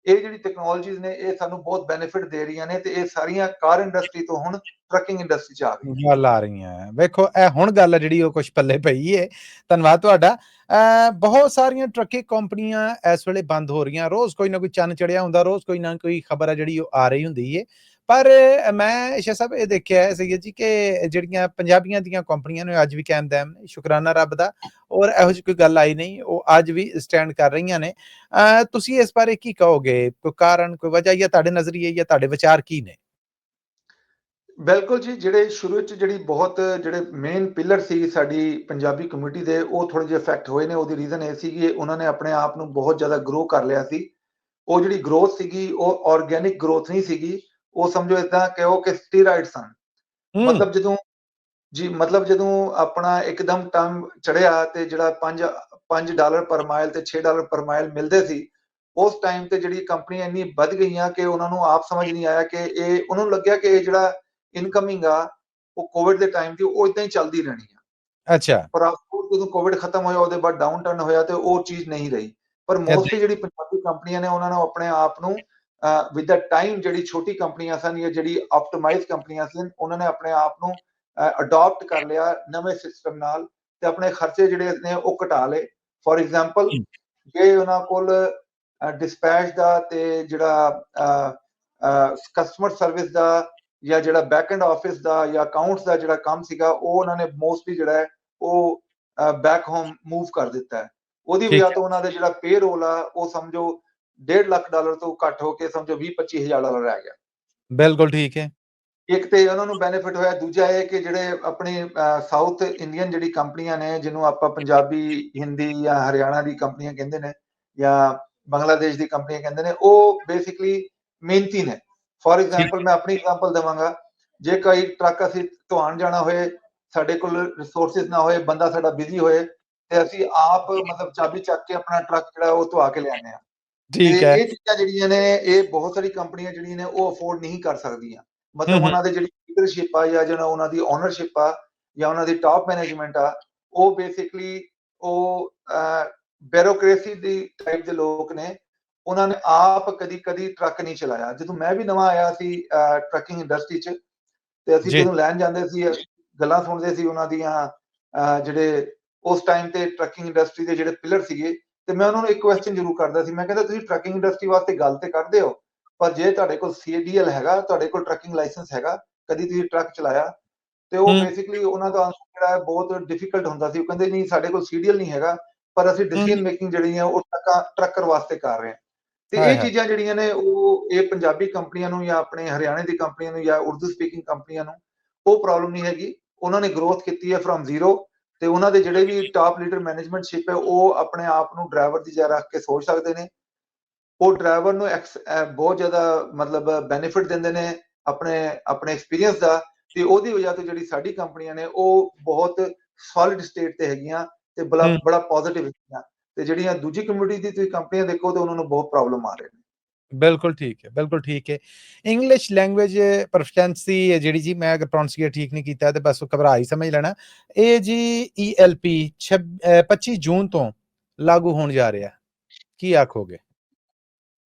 ਇਹ ਜਿਹੜੀ ਟੈਕਨੋਲੋਜੀਜ਼ ਨੇ ਇਹ ਸਾਨੂੰ ਬਹੁਤ ਬੈਨੀਫਿਟ ਦੇ ਰਹੀਆਂ ਨੇ, ਤੇ ਇਹ ਸਾਰੀਆਂ ਕਾਰ ਇੰਡਸਟਰੀ ਤੋਂ ਹੁਣ ਟਰੱਕਿੰਗ ਇੰਡਸਟਰੀ 'ਚ ਆ ਗਈਆਂ। ਗੱਲ ਆ ਰਹੀਆਂ। ਵੇਖੋ ਇਹ ਹੁਣ ਗੱਲ ਜਿਹੜੀ ਉਹ ਕੁਛ ਪੱਲੇ ਪਈ ਏ। ਧੰਨਵਾਦ ਤੁਹਾਡਾ। ਬਹੁਤ ਸਾਰੀਆਂ ਟਰੱਕਿੰਗ ਕੰਪਨੀਆਂ ਇਸ ਵੇਲੇ ਬੰਦ ਹੋ ਰਹੀਆਂ, ਰੋਜ਼ ਕੋਈ ਨਾ ਕੋਈ ਚੰਨ ਚੜਿਆ ਹੁੰਦਾ, ਰੋਜ਼ ਕੋਈ ਨਾ ਕੋਈ ਖਬਰ ਆ ਜਿਹੜੀ ਉਹ ਆ ਰਹੀ ਹੁੰਦੀ ਏ। ਪਰ ਮੈਂ ਸ਼ਾਹ ਸਾਹਿਬ ਇਹ ਦੇਖਿਆ ਹੈ ਸਈਦ ਜੀ ਕਿ ਜਿਹੜੀਆਂ ਪੰਜਾਬੀਆਂ ਦੀਆਂ ਕੰਪਨੀਆਂ ਨੇ ਅੱਜ ਵੀ ਕਾਇਮ ਦੈਮ ਨੇ, ਸ਼ੁਕਰਾਨਾ ਰੱਬ ਦਾ, ਔਰ ਇਹੋ ਜਿਹੀ ਕੋਈ ਗੱਲ ਆਈ ਨਹੀਂ, ਉਹ ਅੱਜ ਵੀ ਸਟੈਂਡ ਕਰ ਰਹੀਆਂ ਨੇ। ਤੁਸੀਂ ਇਸ ਬਾਰੇ ਕੀ ਕਹੋਗੇ? ਕੋਈ ਕਾਰਨ, ਕੋਈ ਵਜ੍ਹਾ, ਜਾਂ ਤੁਹਾਡੇ ਨਜ਼ਰੀਏ ਜਾਂ ਤੁਹਾਡੇ ਵਿਚਾਰ ਕੀ ਨੇ? ਬਿਲਕੁਲ ਜੀ, ਜਿਹੜੇ ਸ਼ੁਰੂ 'ਚ ਜਿਹੜੀ ਬਹੁਤ ਜਿਹੜੇ ਮੇਨ ਪਿਲਰ ਸੀ ਸਾਡੀ ਪੰਜਾਬੀ ਕਮਿਊਨਿਟੀ ਦੇ, ਉਹ ਥੋੜ੍ਹੇ ਜਿਹੇ ਇਫੈਕਟ ਹੋਏ ਨੇ। ਉਹਦੀ ਰੀਜ਼ਨ ਇਹ ਸੀ ਕਿ ਉਹਨਾਂ ਨੇ ਆਪਣੇ ਆਪ ਨੂੰ ਬਹੁਤ ਜ਼ਿਆਦਾ ਗਰੋ ਕਰ ਲਿਆ ਸੀ। ਉਹ ਜਿਹੜੀ ਗਰੋਥ ਸੀਗੀ ਉਹ ਆਰਗੈਨਿਕ ਗਰੋਥ ਨਹੀਂ ਸੀਗੀ, ਉਹ ਸਮਝੋ ਏਦਾਂ ਕਹੋ ਕਿ ਸਟੀਰਾਇਡ ਸਨ। ਹੂੰ। ਮਤਲਬ ਜਦੋਂ ਆਪਣਾ ਇੱਕਦਮ ਟਰਮ ਚੜਿਆ ਤੇ ਜਿਹੜਾ 5 ਡਾਲਰ ਪਰ ਮਾਈਲ ਤੇ 6 ਡਾਲਰ ਪਰ ਮਾਈਲ ਮਿਲਦੇ ਸੀ, ਉਸ ਟਾਈਮ ਤੇ ਜਿਹੜੀ ਕੰਪਨੀਆਂ ਇੰਨੀ ਵੱਧ ਗਈਆਂ ਕਿ ਉਹਨਾਂ ਨੂੰ ਆਪ ਸਮਝ ਨਹੀਂ ਆਇਆ ਕਿ ਉਹਨਾਂ ਨੂੰ ਲੱਗਿਆ ਕਿ ਇਹ ਜਿਹੜਾ ਇਨਕਮਿੰਗ ਆ ਉਹ ਕੋਵਿਡ ਦੇ ਟਾਈਮ ਦੀ ਉਹ ਇਦਾਂ ਹੀ ਚੱਲਦੀ ਰਹਿਣੀ ਆ। ਅੱਛਾ। ਪਰ ਆਫਟਰ ਜਦੋਂ ਕੋਵਿਡ ਖਤਮ ਹੋਇਆ ਉਹਦੇ ਬਾਅਦ ਡਾਊਨ ਟਰਨ ਹੋਇਆ ਤੇ ਉਹ ਚੀਜ਼ ਨਹੀਂ ਰਹੀ। ਪਰ ਏਦਾਂ ਮੋਸਟਲੀ ਜਿਹੜੀ ਪੰਜਾਬੀ ਕੰਪਨੀਆਂ ਨੇ ਉਹਨਾਂ ਨੂੰ ਆਪਣੇ ਆਪ ਨੂੰ ਵਿਦ ਦਾ ਟਾਈਮ, ਜਿਹੜੀ ਛੋਟੀ ਕੰਪਨੀਆਂ ਸਨ ਜਾਂ ਜਿਹੜੀ ਆਪਟੀਮਾਈਜ਼ ਕੰਪਨੀਆਂ ਸਨ, ਉਹਨਾਂ ਨੇ ਆਪਣੇ ਆਪ ਨੂੰ ਅਡਾਪਟ ਕਰ ਲਿਆ ਨਵੇਂ ਸਿਸਟਮ ਨਾਲ, ਤੇ ਆਪਣੇ ਖਰਚੇ ਜਿਹੜੇ ਨੇ ਉਹ ਘਟਾ ਲਏ। ਫੋਰ ਐਗਜ਼ਾਮਪਲ, ਹੀ। ਜੇ ਉਹਨਾਂ ਕੋਲ ਡਿਸਪੈਚ ਦਾ ਤੇ ਜਿਹੜਾ ਕਸਟਮਰ ਸਰਵਿਸ ਦਾ ਜਾਂ ਜਿਹੜਾ ਬੈਕ ਐਂਡ ਆਫਿਸ ਦਾ ਜਾਂ ਅਕਾਊਂਟਸ ਦਾ ਜਿਹੜਾ ਕੰਮ ਸੀਗਾ, ਉਹ ਉਹਨਾਂ ਨੇ ਮੋਸਟਲੀ ਜਿਹੜਾ ਹੈ ਉਹ ਬੈਕ ਹੋਮ ਮੂਵ ਕਰ ਦਿੱਤਾ ਹੈ। ਉਹਦੀ ਠੀਕ ਵਜ੍ਹਾ ਹੈ। ਤੋਂ ਉਹਨਾਂ ਦਾ ਜਿਹੜਾ ਪੇ ਰੋਲ ਆ ਉਹ ਸਮਝੋ $1.5 ਲੱਖ ਤੋਂ ਘੱਟ ਹੋ ਕੇ ਸਮਝੋ $20-25 ਹਜ਼ਾਰ ਰਹਿ ਗਿਆ। ਬਿਲਕੁਲ ਠੀਕ ਹੈ। ਇੱਕ ਤੇ ਉਹਨਾਂ ਨੂੰ ਬੈਨੀਫਿਟ ਹੋਇਆ, ਦੂਜਾ ਇਹ ਕਿ ਜਿਹੜੇ ਆਪਣੇ ਸਾਊਥ ਇੰਡੀਅਨ ਜਿਹੜੀ ਕੰਪਨੀਆਂ ਨੇ, ਜਿਹਨੂੰ ਆਪਾਂ ਪੰਜਾਬੀ, ਹਿੰਦੀ ਜਾਂ ਹਰਿਆਣਾ ਦੀ ਕੰਪਨੀਆਂ ਕਹਿੰਦੇ ਨੇ ਜਾਂ ਬੰਗਲਾਦੇਸ਼ ਦੀ ਕੰਪਨੀਆਂ ਕਹਿੰਦੇ ਨੇ, ਉਹ ਬੇਸਿਕਲੀ ਮਿਹਨਤੀ ਨੇ। ਫੋਰ ਠੀਕ ਐਗਜ਼ਾਮਪਲ, ਮੈਂ ਆਪਣੀ ਐਗਜ਼ਾਮਪਲ ਦੇਵਾਂਗਾ, ਜੇ ਕੋਈ ਟਰੱਕ ਅਸੀਂ ਧਵਾਉਣ ਜਾਣਾ ਹੋਏ, ਸਾਡੇ ਕੋਲ ਰਿਸੋਰਸਿਸ ਨਾ ਹੋਏ, ਬੰਦਾ ਸਾਡਾ ਬਿਜ਼ੀ ਹੋਏ, ਤੇ ਅਸੀਂ ਆਪ ਮਤਲਬ ਚਾਬੀ ਚੱਕ ਕੇ ਆਪਣਾ ਟਰੱਕ ਜਿਹੜਾ ਉਹ ਧਵਾ ਕੇ ਲਿਆਉਂਦੇ ਹਾਂ। ਤੇ ਠੀਕ ਹੈ। ਇਹ ਚੀਜ਼ਾਂ ਜਿਹੜੀਆਂ ਨੇ ਇਹ ਬਹੁਤ ਸਾਰੀ ਕੰਪਨੀਆਂ ਜਿਹੜੀਆਂ ਨੇ ਉਹ ਅਫੋਰਡ ਨਹੀਂ ਕਰ ਸਕਦੀਆਂ। ਹੂੰ ਮਤਲਬ ਹੂੰ। ਉਹਨਾਂ ਦੇ ਜਿਹੜੀ ਲੀਡਰਸ਼ਿਪ ਆ ਜਾਂ ਜਿਹੜਾ ਉਹਨਾਂ ਦੀ ਓਨਰਸ਼ਿਪ ਆ ਜਾਂ ਉਹਨਾਂ ਦੀ ਟਾਪ ਮੈਨੇਜਮੈਂਟ ਆ, ਉਹ ਬੇਸਿਕਲੀ ਉਹ ਬਿਊਰੋਕ੍ਰੇਸੀ ਦੀ ਟਾਈਪ ਦੇ ਲੋਕ ਨੇ। ਉਹਨਾਂ ਨੇ ਆਪ ਕਦੀ ਟਰੱਕ ਨਹੀਂ ਚਲਾਇਆ। ਜਦੋਂ ਮੈਂ ਵੀ ਨਵਾਂ ਆਇਆ ਸੀ ਟਰੱਕਿੰਗ ਇੰਡਸਟਰੀ 'ਚ, ਤੇ ਅਸੀਂ ਜੀ। ਜਦੋਂ ਲੈਣ ਜਾਂਦੇ ਸੀ, ਗੱਲਾਂ ਸੁਣਦੇ ਸੀ ਉਹਨਾਂ ਦੀਆਂ, ਜਿਹੜੇ ਉਸ ਟਾਈਮ ਤੇ ਟਰੱਕਿੰਗ ਇੰਡਸਟਰੀ ਦੇ ਜਿਹੜੇ ਪਿਲਰ ਸੀਗੇ, ਤੇ ਮੈਂ ਉਹਨਾਂ ਨੂੰ ਇੱਕ ਕੁਐਸਚਨ ਜ਼ਰੂਰ ਕਰਦਾ ਸੀ। ਮੈਂ ਕਹਿੰਦਾ, ਤੁਸੀਂ ਟਰੱਕਿੰਗ ਇੰਡਸਟਰੀ ਵਾਸਤੇ ਗੱਲ ਤੇ ਕਰਦੇ ਹੋ, ਪਰ ਜੇ ਤੁਹਾਡੇ ਕੋਲ CDL ਹੈਗਾ, ਤੁਹਾਡੇ ਕੋਲ ਟਰੱਕਿੰਗ ਲਾਇਸੈਂਸ ਹੈਗਾ, ਕਦੀ ਤੁਸੀਂ ਟਰੱਕ ਚਲਾਇਆ? ਤੇ ਉਹ ਹੂੰ ਬੇਸਿਕਲੀ ਉਹਨਾਂ ਦਾ ਆਨਸਰ ਜਿਹੜਾ ਹੈ ਬਹੁਤ ਡਿਫਿਕਲਟ ਹੁੰਦਾ ਸੀ। ਉਹ ਕਹਿੰਦੇ, ਨਹੀਂ, ਸਾਡੇ ਕੋਲ CDL ਨਹੀਂ ਹੈਗਾ, ਪਰ ਅਸੀਂ ਹੂੰ। ਡਿਸੀਜਨ ਮੇਕਿੰਗ ਜਿਹੜੀ ਹੈ ਉਹ ਟਰੱਕਰ ਵਾਸਤੇ ਕਰ ਰਹੇ ਹਾਂ। ਤੇ ਹਾਏ ਇਹ ਹਾਏ। ਚੀਜ਼ਾਂ ਜਿਹੜੀਆਂ ਨੇ ਇਹ ਪੰਜਾਬੀ ਕੰਪਨੀਆਂ ਨੂੰ ਜਾਂ ਆਪਣੇ ਹਰਿਆਣੇ ਦੀ ਕੰਪਨੀਆਂ ਨੂੰ ਜਾਂ ਉਰਦੂ ਸਪੀਕਿੰਗ ਕੰਪਨੀਆਂ ਨੂੰ ਉਹ ਪ੍ਰੋਬਲਮ ਨਹੀਂ ਹੈਗੀ। ਉਹਨਾਂ ਨੇ ਗਰੋਥ ਕੀਤੀ ਹੈ ਫਰੋਮ ਜ਼ੀਰੋ, ਤੇ ਉਹਨਾਂ ਦੇ ਜਿਹੜੇ ਵੀ ਟਾਪ ਲੀਡਰ ਮੈਨੇਜਮੈਂਟਸ਼ਿਪ ਹੈ ਉਹ ਆਪਣੇ ਆਪ ਨੂੰ ਡਰਾਈਵਰ ਦੀ ਜਗ੍ਹਾ ਰੱਖ ਕੇ ਸੋਚ ਸਕਦੇ ਨੇ। ਉਹ ਡਰਾਈਵਰ ਨੂੰ ਬਹੁਤ ਜ਼ਿਆਦਾ ਮਤਲਬ ਬੈਨੀਫਿਟ ਦਿੰਦੇ ਨੇ ਆਪਣੇ ਐਕਸਪੀਰੀਅੰਸ ਦਾ, ਤੇ ਉਹਦੀ ਵਜ੍ਹਾ ਤੋਂ ਜਿਹੜੀ ਸਾਡੀ ਕੰਪਨੀਆਂ ਨੇ ਉਹ ਬਹੁਤ ਸੋਲਿਡ ਸਟੇਟ ਤੇ ਹੈਗੀਆਂ ਤੇ ਹੂੰ। ਬੜਾ ਪੋਜ਼ਿਟਿਵ ਹੈਗੀਆਂ। ਤੇ ਜਿਹੜੀਆਂ ਦੂਜੀ ਕਮਿਊਨਿਟੀ ਦੀ ਤੁਸੀਂ ਕੰਪਨੀਆਂ ਦੇਖੋ ਤੇ ਉਹਨਾਂ ਨੂੰ ਬਹੁਤ ਪ੍ਰੋਬਲਮ ਆ ਰਹੇ ਨੇ। ਬਿਲਕੁਲ ਠੀਕ ਹੈ, ਬਿਲਕੁਲ ਠੀਕ ਹੈ। ਇੰਗਲਿਸ਼ ਲੈਂਗੁਏਜ ਪ੍ਰੋਫੀਸ਼ੀਐਂਸੀ ਹੈ ਜਿਹੜੀ ਜੀ, ਮੈਂ ਅਗਰ ਪ੍ਰੋਨਾਂਸੀਏਟ ਠੀਕ ਨਹੀਂ ਕੀਤਾ ਤੇ ਬਸ ਘਬਰਾ ਹੀ ਸਮਝ ਲੈਣਾ। ਇਹ ਜੀ ELP 25 ਜੂਨ ਤੋਂ ਲਾਗੂ ਹੋਣ ਜਾ ਰਿਹਾ, ਕੀ ਆਖੋਗੇ?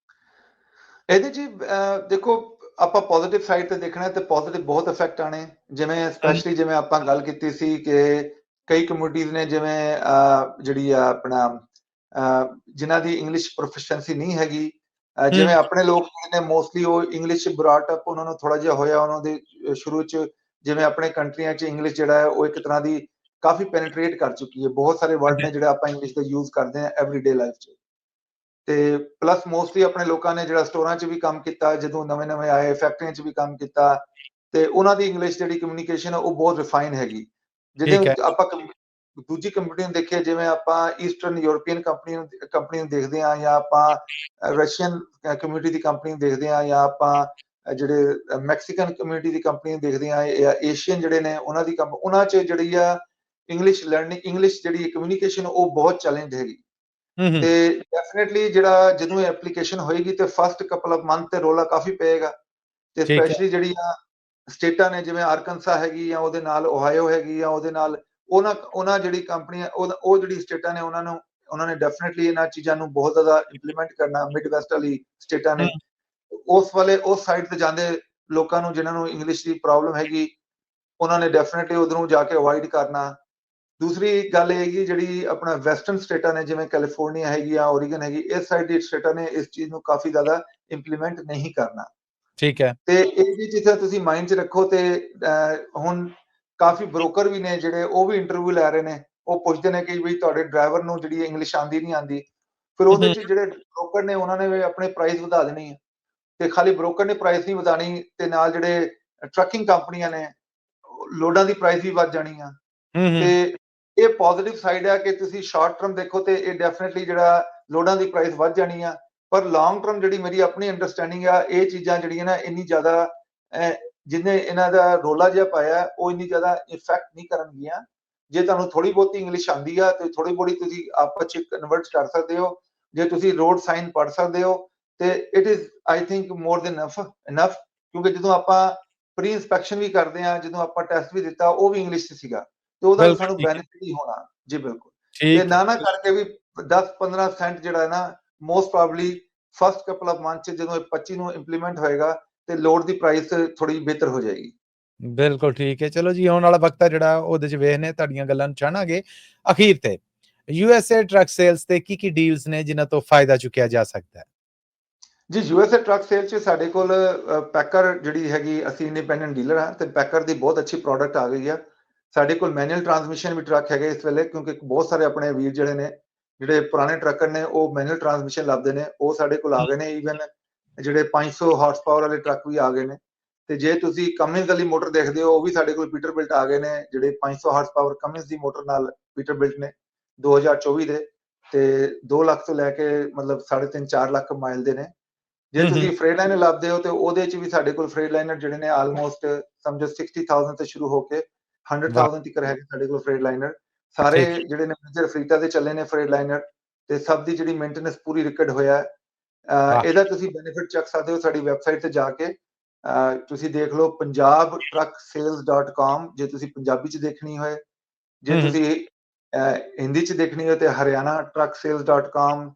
ਇਹਦੇ ਜੀ ਦੇਖੋ, ਆਪਾਂ ਪੋਜ਼ਿਟਿਵ ਸਾਈਡ ਤੇ ਦੇਖਣਾ ਤੇ ਪੋਜ਼ਿਟਿਵ ਬਹੁਤ ਇਫੈਕਟ ਆਣੇ। ਜਿਵੇਂ ਸਪੈਸ਼ਲੀ ਜਿਵੇਂ ਆਪਾਂ ਗੱਲ ਕੀਤੀ ਸੀ ਕਿ ਕਈ ਕਮਿਊਨਿਟੀਜ਼ ਨੇ ਜਿਵੇਂ ਜਿਹੜੀ ਆ ਆਪਣਾ ਜਿਨ੍ਹਾਂ ਦੀ ਇੰਗਲਿਸ਼ ਪ੍ਰੋਫੀਸ਼ੀਐਂਸੀ ਨਹੀਂ ਹੈਗੀ, ਜਿਵੇਂ ਆਪਣੇ ਲੋਕ ਨੇ ਮੋਸਟਲੀ ਉਹ ਇੰਗਲਿਸ਼ ਬ੍ਰਾਟ ਅਪ ਉਹਨਾਂ ਨੂੰ ਥੋੜਾ ਜਿਹਾ ਹੋਇਆ। ਉਹਨਾਂ ਦੇ ਸ਼ੁਰੂ 'ਚ ਜਿਵੇਂ ਆਪਣੇ ਕੰਟਰੀਆਂ 'ਚ ਇੰਗਲਿਸ਼ ਜਿਹੜਾ ਹੈ ਉਹ ਇੱਕ ਤਰ੍ਹਾਂ ਦੀ ਕਾਫੀ ਪੈਨੀਟ੍ਰੇਟ ਕਰ ਚੁੱਕੀ ਹੈ। ਬਹੁਤ ਸਾਰੇ ਵਰਡ ਨੇ ਜਿਹੜੇ ਆਪਾਂ ਇੰਗਲਿਸ਼ ਦੇ ਯੂਜ਼ ਕਰਦੇ ਹਾਂ ਐਵਰੀਡੇ ਲਾਈਫ 'ਚ। ਤੇ ਪਲੱਸ ਮੋਸਟਲੀ ਆਪਣੇ ਲੋਕਾਂ ਨੇ ਜਿਹੜਾ ਸਟੋਰਾਂ 'ਚ ਵੀ ਕੰਮ ਕੀਤਾ, ਜਦੋਂ ਨਵੇਂ-ਨਵੇਂ ਆਏ ਫੈਕਟਰੀਆਂ 'ਚ ਵੀ ਕੰਮ ਕੀਤਾ, ਤੇ ਉਹਨਾਂ ਦੀ ਇੰਗਲਿਸ਼ ਜਿਹੜੀ ਕਮਿਊਨੀਕੇਸ਼ਨ ਉਹ ਬਹੁਤ ਰਿਫਾਈਨ ਹੈਗੀ। ਜਿਹਦੇ ਠੀਕ ਹੈ। ਆਪਾਂ ਦੂਜੀ ਕੰਪਨੀ ਨੂੰ ਦੇਖੀਏ, ਜਿਵੇਂ ਆਪਾਂ ਈਸਟਰਨ ਯੂਰਪੀਅਨ ਕੰਪਨੀ ਨੂੰ ਦੇਖਦੇ ਹਾਂ, ਜਾਂ ਆਪਾਂ ਰਸ਼ੀਅਨ ਕਮਿਊਨਿਟੀ ਦੀ ਕੰਪਨੀ ਨੂੰ ਦੇਖਦੇ ਹਾਂ, ਜਾਂ ਆਪਾਂ ਜਿਹੜੇ ਮੈਕਸੀਕਨ ਕਮਿਊਨਿਟੀ ਦੀ ਕੰਪਨੀ ਨੂੰ ਦੇਖਦੇ ਹਾਂ, ਜਾਂ ਏਸ਼ੀਅਨ ਜਿਹੜੇ ਨੇ ਉਹਨਾਂ ਦੀ ਉਹਨਾਂ 'ਚ ਜਿਹੜੀ ਆ ਇੰਗਲਿਸ਼ ਲਰਨਿੰਗ, ਇੰਗਲਿਸ਼ ਜਿਹੜੀ ਕਮਿਊਨੀਕੇਸ਼ਨ ਉਹ ਬਹੁਤ ਚੈਲੰਜ ਹੈਗੀ। ਹੂੰ। ਤੇ ਡੈਫੀਨਿਟਲੀ ਜਿਹੜਾ ਜਦੋਂ ਇਹ ਐਪਲੀਕੇਸ਼ਨ ਹੋਏਗੀ ਤੇ ਫਸਟ ਕਪਲ ਆਫ ਮੰਥ ਤੇ ਰੋਲਾ ਕਾਫੀ ਪਏਗਾ, ਤੇ ਠੀਕ ਹੈ। ਸਪੈਸ਼ਲੀ ਜਿਹੜੀਆਂ ਸਟੇਟਾਂ ਨੇ ਜਿਵੇਂ ਆਰਕਨਸਾ ਹੈਗੀ, ਜਾਂ ਉਹਦੇ ਨਾਲ ਓਹਾਇਓ ਹੈਗੀ, ਜਾਂ ਉਹਦੇ ਨਾਲ ਉਹਨਾਂ ਜਿਹੜੀ ਕੰਪਨੀਆਂ ਉਹ ਜਿਹੜੀ ਸਟੇਟਾਂ ਨੇ ਉਹਨਾਂ ਨੇ ਡੈਫੀਨਿਟਲੀ ਇਹਨਾਂ ਚੀਜ਼ਾਂ ਨੂੰ ਬਹੁਤ ਜ਼ਿਆਦਾ ਇੰਪਲੀਮੈਂਟ ਕਰਨਾ। ਮਿਡ ਵੈਸਟ ਵਾਲੀ ਸਟੇਟਾਂ ਹੂੰ। ਨੇ ਉਸ ਸਾਈਡ ਤੇ ਜਾਂਦੇ ਲੋਕਾਂ ਨੂੰ, ਜਿਨ੍ਹਾਂ ਨੂੰ ਇੰਗਲਿਸ਼ ਦੀ ਪ੍ਰੋਬਲਮ ਹੈਗੀ, ਉਹਨਾਂ ਨੇ ਡੈਫੀਨਿਟਲੀ ਉਧਰੋਂ ਜਾ ਕੇ ਅਵੋਇਡ ਕਰਨਾ। ਦੂਸਰੀ ਗੱਲ ਇਹ ਹੈਗੀ, ਜਿਹੜੀ ਆਪਣਾ ਵੈਸਟਰਨ ਸਟੇਟਾਂ ਨੇ ਜਿਵੇਂ ਕੈਲੀਫੋਰਨੀਆ ਹੈਗੀ ਜਾਂ ਓਰੀਗਨ ਹੈਗੀ, ਇਸ ਸਾਈਡ ਦੀ ਸਟੇਟਾਂ ਨੇ ਇਸ ਚੀਜ਼ ਨੂੰ ਕਾਫੀ ਜ਼ਿਆਦਾ ਇੰਪਲੀਮੈਂਟ ਨਹੀਂ ਕਰਨਾ। ਠੀਕ ਹੈ। ਤੇ ਇਹ ਵੀ ਚੀਜ਼ਾਂ ਤੁਸੀਂ ਮਾਈਂਡ 'ਚ ਰੱਖੋ। ਤੇ ਹੁਣ ਕਾਫੀ ਬ੍ਰੋਕਰ ਵੀ ਨੇ ਜਿਹੜੇ ਉਹ ਵੀ ਇੰਟਰਵਿਊ ਲੈ ਰਹੇ ਨੇ, ਉਹ ਪੁੱਛਦੇ ਨੇ ਕਿ ਵੀ ਤੁਹਾਡੇ ਡਰਾਈਵਰ ਨੂੰ ਜਿਹੜੀ ਇੰਗਲਿਸ਼ ਆਉਂਦੀ ਨਹੀਂ ਆਉਂਦੀ, ਫਿਰ ਉਹਦੇ ਹੂੰ। 'ਚ ਜਿਹੜੇ ਬ੍ਰੋਕਰ ਨੇ ਉਹਨਾਂ ਨੇ ਵੀ ਆਪਣੇ ਪ੍ਰਾਈਸ ਵਧਾ ਦੇਣੀ ਹੈ। ਤੇ ਖਾਲੀ ਬ੍ਰੋਕਰ ਨੇ ਪ੍ਰਾਈਸ ਨਹੀਂ ਵਧਾਣੀ, ਤੇ ਨਾਲ ਜਿਹੜੇ ਟਰੱਕਿੰਗ ਕੰਪਨੀਆਂ ਨੇ ਲੋਡਾਂ ਦੀ ਪ੍ਰਾਈਸ ਵੀ ਵੱਧ ਜਾਣੀ ਆ। ਹੂੰ। ਤੇ ਇਹ ਪੋਜ਼ਿਟਿਵ ਸਾਈਡ ਹੈ ਕਿ ਤੁਸੀਂ ਸ਼ਾਰਟ ਟਰਮ ਦੇਖੋ ਤੇ ਇਹ ਡੈਫੀਨਿਟਲੀ ਜਿਹੜਾ ਲੋਡਾਂ ਦੀ ਪ੍ਰਾਈਸ ਵੱਧ ਜਾਣੀ ਆ, ਪਰ ਲੌਂਗ ਟਰਮ ਜਿਹੜੀ ਮੇਰੀ ਆਪਣੀ ਅੰਡਰਸਟੈਂਡਿੰਗ ਆ, ਇਹ ਚੀਜ਼ਾਂ ਜਿਹੜੀਆਂ ਨਾ ਇੰਨੀ ਜ਼ਿਆਦਾ ਜਿੰਨੇ ਇਹਨਾਂ ਦਾ ਰੋਲਾ ਜਿਹਾ ਪਾਇਆ, ਉਹ ਇੰਨੀ ਜ਼ਿਆਦਾ ਇਫੈਕਟ ਨਹੀਂ ਕਰਨਗੀਆਂ। ਜੇ ਤੁਹਾਨੂੰ ਥੋੜੀ ਬਹੁਤੀ ਇੰਗਲਿਸ਼ ਆਉਂਦੀ ਆ ਤੇ ਥੋੜੀ ਬਹੁਤੀ ਤੁਸੀਂ ਆਪਸ 'ਚ ਕਨਵਰਟ ਕਰ ਸਕਦੇ ਹੋ। ਜੇ ਤੁਸੀਂ ਰੋਡ ਸਾਈਨ ਪੜ੍ਹ ਸਕਦੇ ਹੋ ਤੇ it is I think more than enough, ਕਿਉਂਕਿ ਜਦੋਂ ਆਪਾਂ ਪ੍ਰੀ ਇੰਸਪੈਕਸ਼ਨ ਵੀ ਕਰਦੇ ਹਾਂ, ਜਦੋਂ ਆਪਾਂ ਟੈਸਟ ਵੀ ਦਿੱਤਾ, ਉਹ ਵੀ ਇੰਗਲਿਸ਼ 'ਚ ਸੀਗਾ, ਤੇ ਉਹਦਾ ਵੀ ਬਿਲਕੁਲ ਸਾਨੂੰ ਠੀਕ ਹੈ। ਬੈਨੀਫਿਟ ਹੀ ਹੋਣਾ ਜੀ। ਬਿਲਕੁਲ। ਤੇ ਠੀਕ ਹੈ। ਨਾ ਕਰਕੇ ਵੀ 10-15% ਜਿਹੜਾ ਹੈ ਨਾ, most probably first couple of month 'ਚ ਜਦੋਂ ਇਹ 25 ਨੂੰ ਇੰਪਲੀਮੈਂਟ ਹੋਏਗਾ ਤੇ ਲੋਡ ਦੀ ਪ੍ਰਾਈਸ ਥੋੜੀ ਬਿਹਤਰ ਹੋ ਜਾਏਗੀ। ਬਿਲਕੁਲ ਠੀਕ ਹੈ। ਚਲੋ ਜੀ, ਆਉਣ ਵਾਲਾ ਵਕਤ ਹੈ ਜਿਹੜਾ ਉਹਦੇ 'ਚ ਵੇਖਦੇ ਤੁਹਾਡੀਆਂ ਗੱਲਾਂ ਨੂੰ ਚਾਹਾਂਗੇ। ਅਖੀਰ ਤੇ USA ਟਰੱਕ ਸੇਲਸ ਤੇ ਕੀ ਡੀਲਸ ਨੇ ਜਿਨ੍ਹਾਂ ਤੋਂ ਫਾਇਦਾ ਚੁੱਕਿਆ ਜਾ ਸਕਦਾ ਹੈ? ਜੀ, USA ਟਰੱਕ ਸੇਲ 'ਚ ਸਾਡੇ ਕੋਲ ਪੈਕਰ ਜਿਹੜੀ ਹੈਗੀ, ਅਸੀਂ ਇੰਡੀਪੈਂਡੈਂਟ ਡੀਲਰ ਹਾਂ, ਤੇ ਪੈਕਰ ਦੀ ਬਹੁਤ ਅੱਛੀ ਪ੍ਰੋਡਕਟ ਆ ਗਈ ਆ। ਸਾਡੇ ਕੋਲ ਮੈਨੂਅਲ ਟਰਾਂਸਮਿਸ਼ਨ ਵੀ ਟਰੱਕ ਹੈਗੇ ਇਸ ਵੇਲੇ, ਕਿਉਂਕਿ ਬਹੁਤ ਸਾਰੇ ਆਪਣੇ ਵੀਰ ਜਿਹੜੇ ਨੇ, ਜਿਹੜੇ ਪੁਰਾਣੇ ਟਰੱਕਰ ਨੇ, ਉਹ ਮੈਨੂਅਲ ਟਰਾਂਸਮਿਸ਼ਨ ਲੱਭਦੇ ਨੇ, ਉਹ ਸਾਡੇ ਕੋਲ ਆ ਗਏ ਨੇ। ਈਵਨ ਜਿਹੜੇ 500 ਹਾਰਸ ਪਾਵਰ ਵਾਲੇ ਟਰੱਕ ਵੀ ਆ ਗਏ ਨੇ। ਤੇ ਜੇ ਤੁਸੀਂ ਕਮਿੰਸ ਵਾਲੀ ਮੋਟਰ ਦੇਖਦੇ ਹੋ, ਉਹ ਵੀ ਸਾਡੇ ਕੋਲ ਪੀਟਰ ਬਿਲਟ ਆ ਗਏ ਨੇ, ਜਿਹੜੇ 500 ਹਾਰਸ ਪਾਵਰ ਕਮਿੰਸ ਦੀ ਮੋਟਰ ਨਾਲ ਪੀਟਰ ਬਿਲਟ ਨੇ 2024 ਦੇ, ਤੇ 2 ਲੱਖ ਤੋਂ ਲੈ ਕੇ ਮਤਲਬ 3.5-4 ਲੱਖ ਮਾਈਲ ਦੇ ਨੇ। ਜੇ ਹੂੰ। ਤੁਸੀਂ ਫਰੇਟ ਲਾਈਨਰ ਲੱਭਦੇ ਹੋ ਤੇ ਉਹਦੇ 'ਚ ਵੀ ਸਾਡੇ ਕੋਲ ਫਰੇਟ ਲਾਈਨਰ ਜਿਹੜੇ ਨੇ ਆਲਮੋਸਟ ਸਮਝੋ 60,000 ਤੋਂ ਸ਼ੁਰੂ ਹੋ ਕੇ ਵਾਹ! 100,000 ਤੱਕ ਹੈਗੇ ਸਾਡੇ ਕੋਲ ਫਰੇਟ ਲਾਈਨਰ। ਸਾਰੇ ਠੀਕ ਹੈ। ਜਿਹੜੇ ਨੇ ਮੇਜਰ ਫਲੀਟਾਂ ਤੇ ਚੱਲੇ ਨੇ ਫਰੇਟ ਲਾਈਨਰ, ਤੇ ਸਭ ਦੀ ਜਿਹੜੀ ਮੇਨਟੇਨੈਂਸ ਪੂਰੀ ਰਿਕਾਰਡ ਹੋਇਆ। ਵਾਹ! ਇਹਦਾ ਤੁਸੀਂ ਬੈਨੀਫਿਟ ਚੱਕ ਸਕਦੇ ਹੋ ਸਾਡੀ ਵੈਬਸਾਈਟ ਤੇ ਜਾ ਕੇ। ਤੁਸੀਂ ਦੇਖ ਲਓ punjabtrucksales.com, ਜੇ ਤੁਸੀਂ ਪੰਜਾਬੀ 'ਚ ਦੇਖਣੀ ਹੋਏ। ਜੇ ਹੂੰ। ਤੁਸੀਂ ਹਿੰਦੀ 'ਚ ਦੇਖਣੀ ਹੋਏ ਤੇ haryanaTrucksales.com,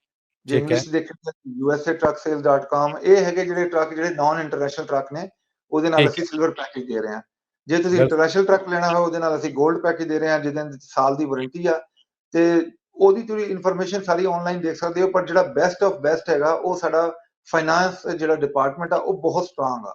ਜੇ ਠੀਕ ਹੈ। ਇੰਗਲਿਸ਼ 'ਚ ਦੇਖਣੀ ਹੈ USATrucksales.com। ਇਹ ਹੈਗੇ ਜਿਹੜੇ ਟਰੱਕ, ਜਿਹੜੇ ਨਾਨ ਇੰਟਰਨੈਸ਼ਨਲ ਟਰੱਕ ਨੇ, ਉਹਦੇ ਨਾਲ ਠੀਕ ਅਸੀਂ ਹੈ। ਸਿਲਵਰ ਪੈਕੇਜ ਦੇ ਰਹੇ ਹਾਂ। ਜੇ ਤੁਸੀਂ ਬਿਲਕੁਲ। ਇੰਟਰਨੈਸ਼ਨਲ ਟਰੱਕ ਲੈਣਾ ਹੋਵੇ, ਉਹਦੇ ਨਾਲ ਅਸੀਂ 골ਡ ਪੈਕੇਜ ਦੇ ਰਹੇ ਹਾਂ, ਜਿਹਦੇ ਵਿੱਚ ਸਾਲ ਦੀ ਵਾਰੰਟੀ ਆ। ਤੇ ਉਹਦੀ ਤੁਸੀਂ ਇਨਫੋਰਮੇਸ਼ਨ ਸਾਰੀ ਆਨਲਾਈਨ ਦੇਖ ਸਕਦੇ ਹੋ। ਪਰ ਜਿਹੜਾ ਬੈਸਟ ਆਫ ਬੈਸਟ ਹੈਗਾ, ਉਹ ਸਾਡਾ ਫਾਈਨਾਂਸ ਜਿਹੜਾ ਡਿਪਾਰਟਮੈਂਟ ਆ, ਉਹ ਬਹੁਤ ਸਟਰੋਂਗ ਆ।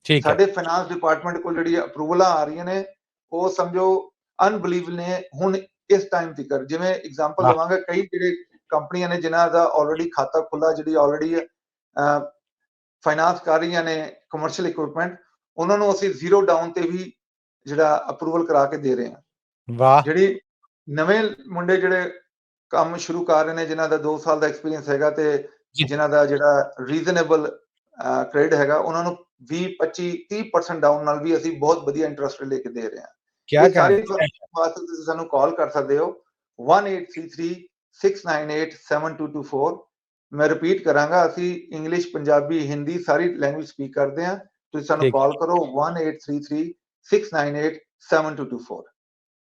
ਠੀਕ ਹੈ। ਸਾਡੇ ਫਾਈਨਾਂਸ ਡਿਪਾਰਟਮੈਂਟ ਕੋਲ ਜਿਹੜੀ ਅਪਰੂਵਲਾਂ ਆ ਰਹੀਆਂ ਨੇ, ਉਹ ਸਮਝੋ ਅਨਬਲੀਵ ਨੇ ਹੁਣ ਇਸ ਟਾਈਮ ਤੱਕ। ਜਿਵੇਂ ਐਗਜ਼ਾਮਪਲ ਵਾਹ! ਦਵਾਂਗਾ, ਕਈ ਜਿਹੜੇ ਕੰਪਨੀਆਂ ਨੇ ਜਿਨ੍ਹਾਂ ਦਾ ਆਲਰੇਡੀ ਖਾਤਾ ਖੁੱਲਾ, ਜਿਹੜੀ ਆਲਰੇਡੀ ਫਾਈਨਾਂਸ ਕਰ ਰਹੀਆਂ ਨੇ ਕਮਰਸ਼ੀਅਲ ਇਕਵਿਪਮੈਂਟ, ਉਹਨਾਂ ਨੂੰ ਅਸੀਂ ਜ਼ੀਰੋ ਡਾਊਨ ਤੇ ਵੀ ਜਿਹੜਾ ਅਪਰੂਵਲ ਕਰਾ ਕੇ ਦੇ ਰਹੇ ਹਾਂ। ਵਾਹ! ਜਿਹੜੀ ਨਵੇਂ ਮੁੰਡੇ ਜਿਹੜੇ ਕੰਮ ਸ਼ੁਰੂ ਕਰ ਰਹੇ ਨੇ, ਜਿਨ੍ਹਾਂ ਦਾ 2 ਸਾਲ ਦਾ ਐਕਸਪੀਰੀਅੰਸ ਹੈਗਾ, ਤੇ ਜੀ। ਜਿਨ੍ਹਾਂ ਦਾ ਜਿਹੜਾ ਰੀਜ਼ਨੇਬਲ ਕ੍ਰੈਡਿਟ ਹੈਗਾ, ਉਹਨਾਂ ਨੂੰ 20-25-30% ਡਾਊਨ ਨਾਲ ਵੀ ਅਸੀਂ ਬਹੁਤ ਵਧੀਆ ਇੰਟਰਸਟ ਲੈ ਕੇ ਦੇ ਰਹੇ ਹਾਂ। ਕਿਆ ਇਹ ਸਾਰੀ ਕਹਿਣਾ ਹੈ। ਇਨਫੋਰਮੇਸ਼ਨ ਵਾਸਤੇ ਤੁਸੀਂ ਸਾਨੂੰ ਕਾਲ ਕਰ ਸਕਦੇ ਹੋ 1833-698-7224। ਮੈਂ ਰਿਪੀਟ ਕਰਾਂਗਾ, ਅਸੀਂ ਇੰਗਲਿਸ਼, ਪੰਜਾਬੀ, ਹਿੰਦੀ ਸਾਰੀ ਲੈਂਗੁਏਜ ਸਪੀਕ ਕਰਦੇ ਹਾਂ। ਤੁਸੀਂ ਸਾਨੂੰ ਠੀਕ ਹੈ। ਕਾਲ ਕਰੋ 1833-698-7224।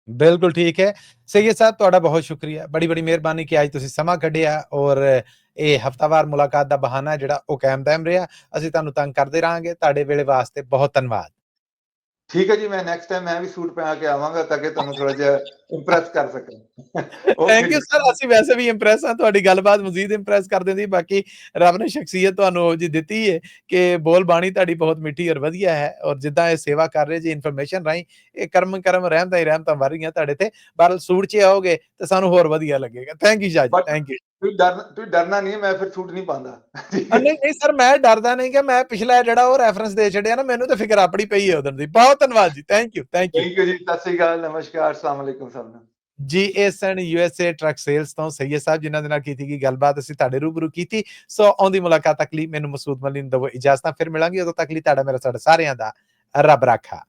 ਬਿਲਕੁਲ ਠੀਕ ਹੈ। ਸਈਦ ਸਾਹਿਬ, ਤੁਹਾਡਾ ਬਹੁਤ ਸ਼ੁਕਰੀਆ। ਬੜੀ ਮਿਹਰਬਾਨੀ ਕਿ ਅੱਜ ਤੁਸੀਂ ਸਮਾਂ ਕੱਢਿਆ, ਔਰ ਇਹ ਹਫ਼ਤਾਵਾਰ ਮੁਲਾਕਾਤ ਦਾ ਬਹਾਨਾ ਜਿਹੜਾ ਉਹ ਕਾਇਮ ਦائم ਰਿਹਾ। ਅਸੀਂ ਤੁਹਾਨੂੰ ਤੰਗ ਕਰਦੇ ਰਹਾਂਗੇ। ਤੁਹਾਡੇ ਵੇਲੇ ਵਾਸਤੇ ਬਹੁਤ ਧੰਨਵਾਦ। ਠੀਕ ਹੈ ਜੀ, ਮੈਂ ਨੈਕਸਟ ਟਾਈਮ ਮੈਂ ਵੀ ਸੂਟ ਪਾ ਕੇ ਆਵਾਂਗਾ, ਤਾਂ ਕਿ ਤੁਹਾਨੂੰ ਥੋੜਾ ਜਿਹਾ ਇੰਪ੍ਰੈਸ ਕਰ ਸਕਾਂ। ਓਕੇ ਥੈਂਕ ਯੂ ਜੀ। ਸਰ, ਅਸੀਂ ਵੈਸੇ ਵੀ ਇੰਪ੍ਰੈਸ ਹਾਂ, ਤੁਹਾਡੀ ਗੱਲਬਾਤ ਮਜ਼ੀਦ ਇੰਪ੍ਰੈਸ ਕਰ ਦਿੰਦੀ। ਬਾਕੀ ਰੱਬ ਨੇ ਸ਼ਖਸੀਅਤ ਤੁਹਾਨੂੰ ਉਹੋ ਜਿਹੀ ਦਿੱਤੀ ਹੈ ਕਿ ਬੋਲ ਬਾਣੀ ਤੁਹਾਡੀ ਬਹੁਤ ਮਿੱਠੀ ਔਰ ਵਧੀਆ ਹੈ, ਔਰ ਜਿੱਦਾਂ ਇਹ ਸੇਵਾ ਕਰ ਰਹੇ ਜੀ ਇਨਫੋਰਮੇਸ਼ਨ ਰਾਹੀਂ, ਇਹ ਕਰਮ ਰਹਿਮਤਾਂ ਹੀ ਰਹਿਮਤਾਂ ਵਰ ਰਹੀਆਂ ਤੁਹਾਡੇ ਤੇ। ਬਹਰਹਾਲ ਸੂਟ 'ਚ ਆਓਗੇ ਤੇ ਸਾਨੂੰ ਹੋਰ ਵਧੀਆ ਲੱਗੇਗਾ। Thank you Shah ji, but thank you. ਤੁਸੀਂ ਡਰਨਾ ਨਹੀਂ ਹੈ, ਮੈਂ ਫਿਰ ਸੂਟ ਨਹੀਂ ਪਾਉਂਦਾ। ਠੀਕ ਨਹੀਂ, ਹੈ। ਨਹੀਂ ਸਰ, ਮੈਂ ਡਰਦਾ ਨਹੀਂ ਕਿ ਮੈਂ ਪਿਛਲਾ ਜਿਹੜਾ ਉਹ ਰੈਫਰੈਂਸ ਦੇ ਛੱਡਿਆ ਨਾ, ਮੈਨੂੰ ਤਾਂ ਫਿਕਰ ਆਪਣੀ ਪਈ ਹੈ ਉਧਰ ਦੀ। ਬਹੁਤ ਧੰਨਵਾਦ ਜੀ, thank you, thank you. Thank you ਜੀ, ਸਤਿ ਸ੍ਰੀ ਅਕਾਲ, ਨਮਸਕਾਰ, ਅਸਲਾਮ ਅਲੈਕੁਮ ਸਭ ਨੂੰ। GSN USA ਟਰੱਕ ਸੇਲਸ ਤੋਂ ਸੈਯਦ ਸਾਹਿਬ ਜਿਨ੍ਹਾਂ ਦੇ ਨਾਲ ਕੀਤੀ ਗਈ ਗੱਲਬਾਤ ਅਸੀਂ ਤੁਹਾਡੇ ਰੂਬਰੂ ਕੀਤੀ। ਸੋ ਆਉਂਦੀ ਮੁਲਾਕਾਤ ਤੱਕ ਲਈ ਮੈਨੂੰ ਮਸੂਦ ਮਲੀ ਨੂੰ ਦਵੋ ਇਜਾਜ਼ਤਾਂ, ਫਿਰ ਮਿਲਾਂਗੇ। ਉਦੋਂ ਤੱਕ ਲਈ ਤੁਹਾਡਾ ਮੇਰਾ ਸਾਡਾ ਸਾਰਿਆਂ ਦਾ ਰੱਬ ਰਾਖਾ।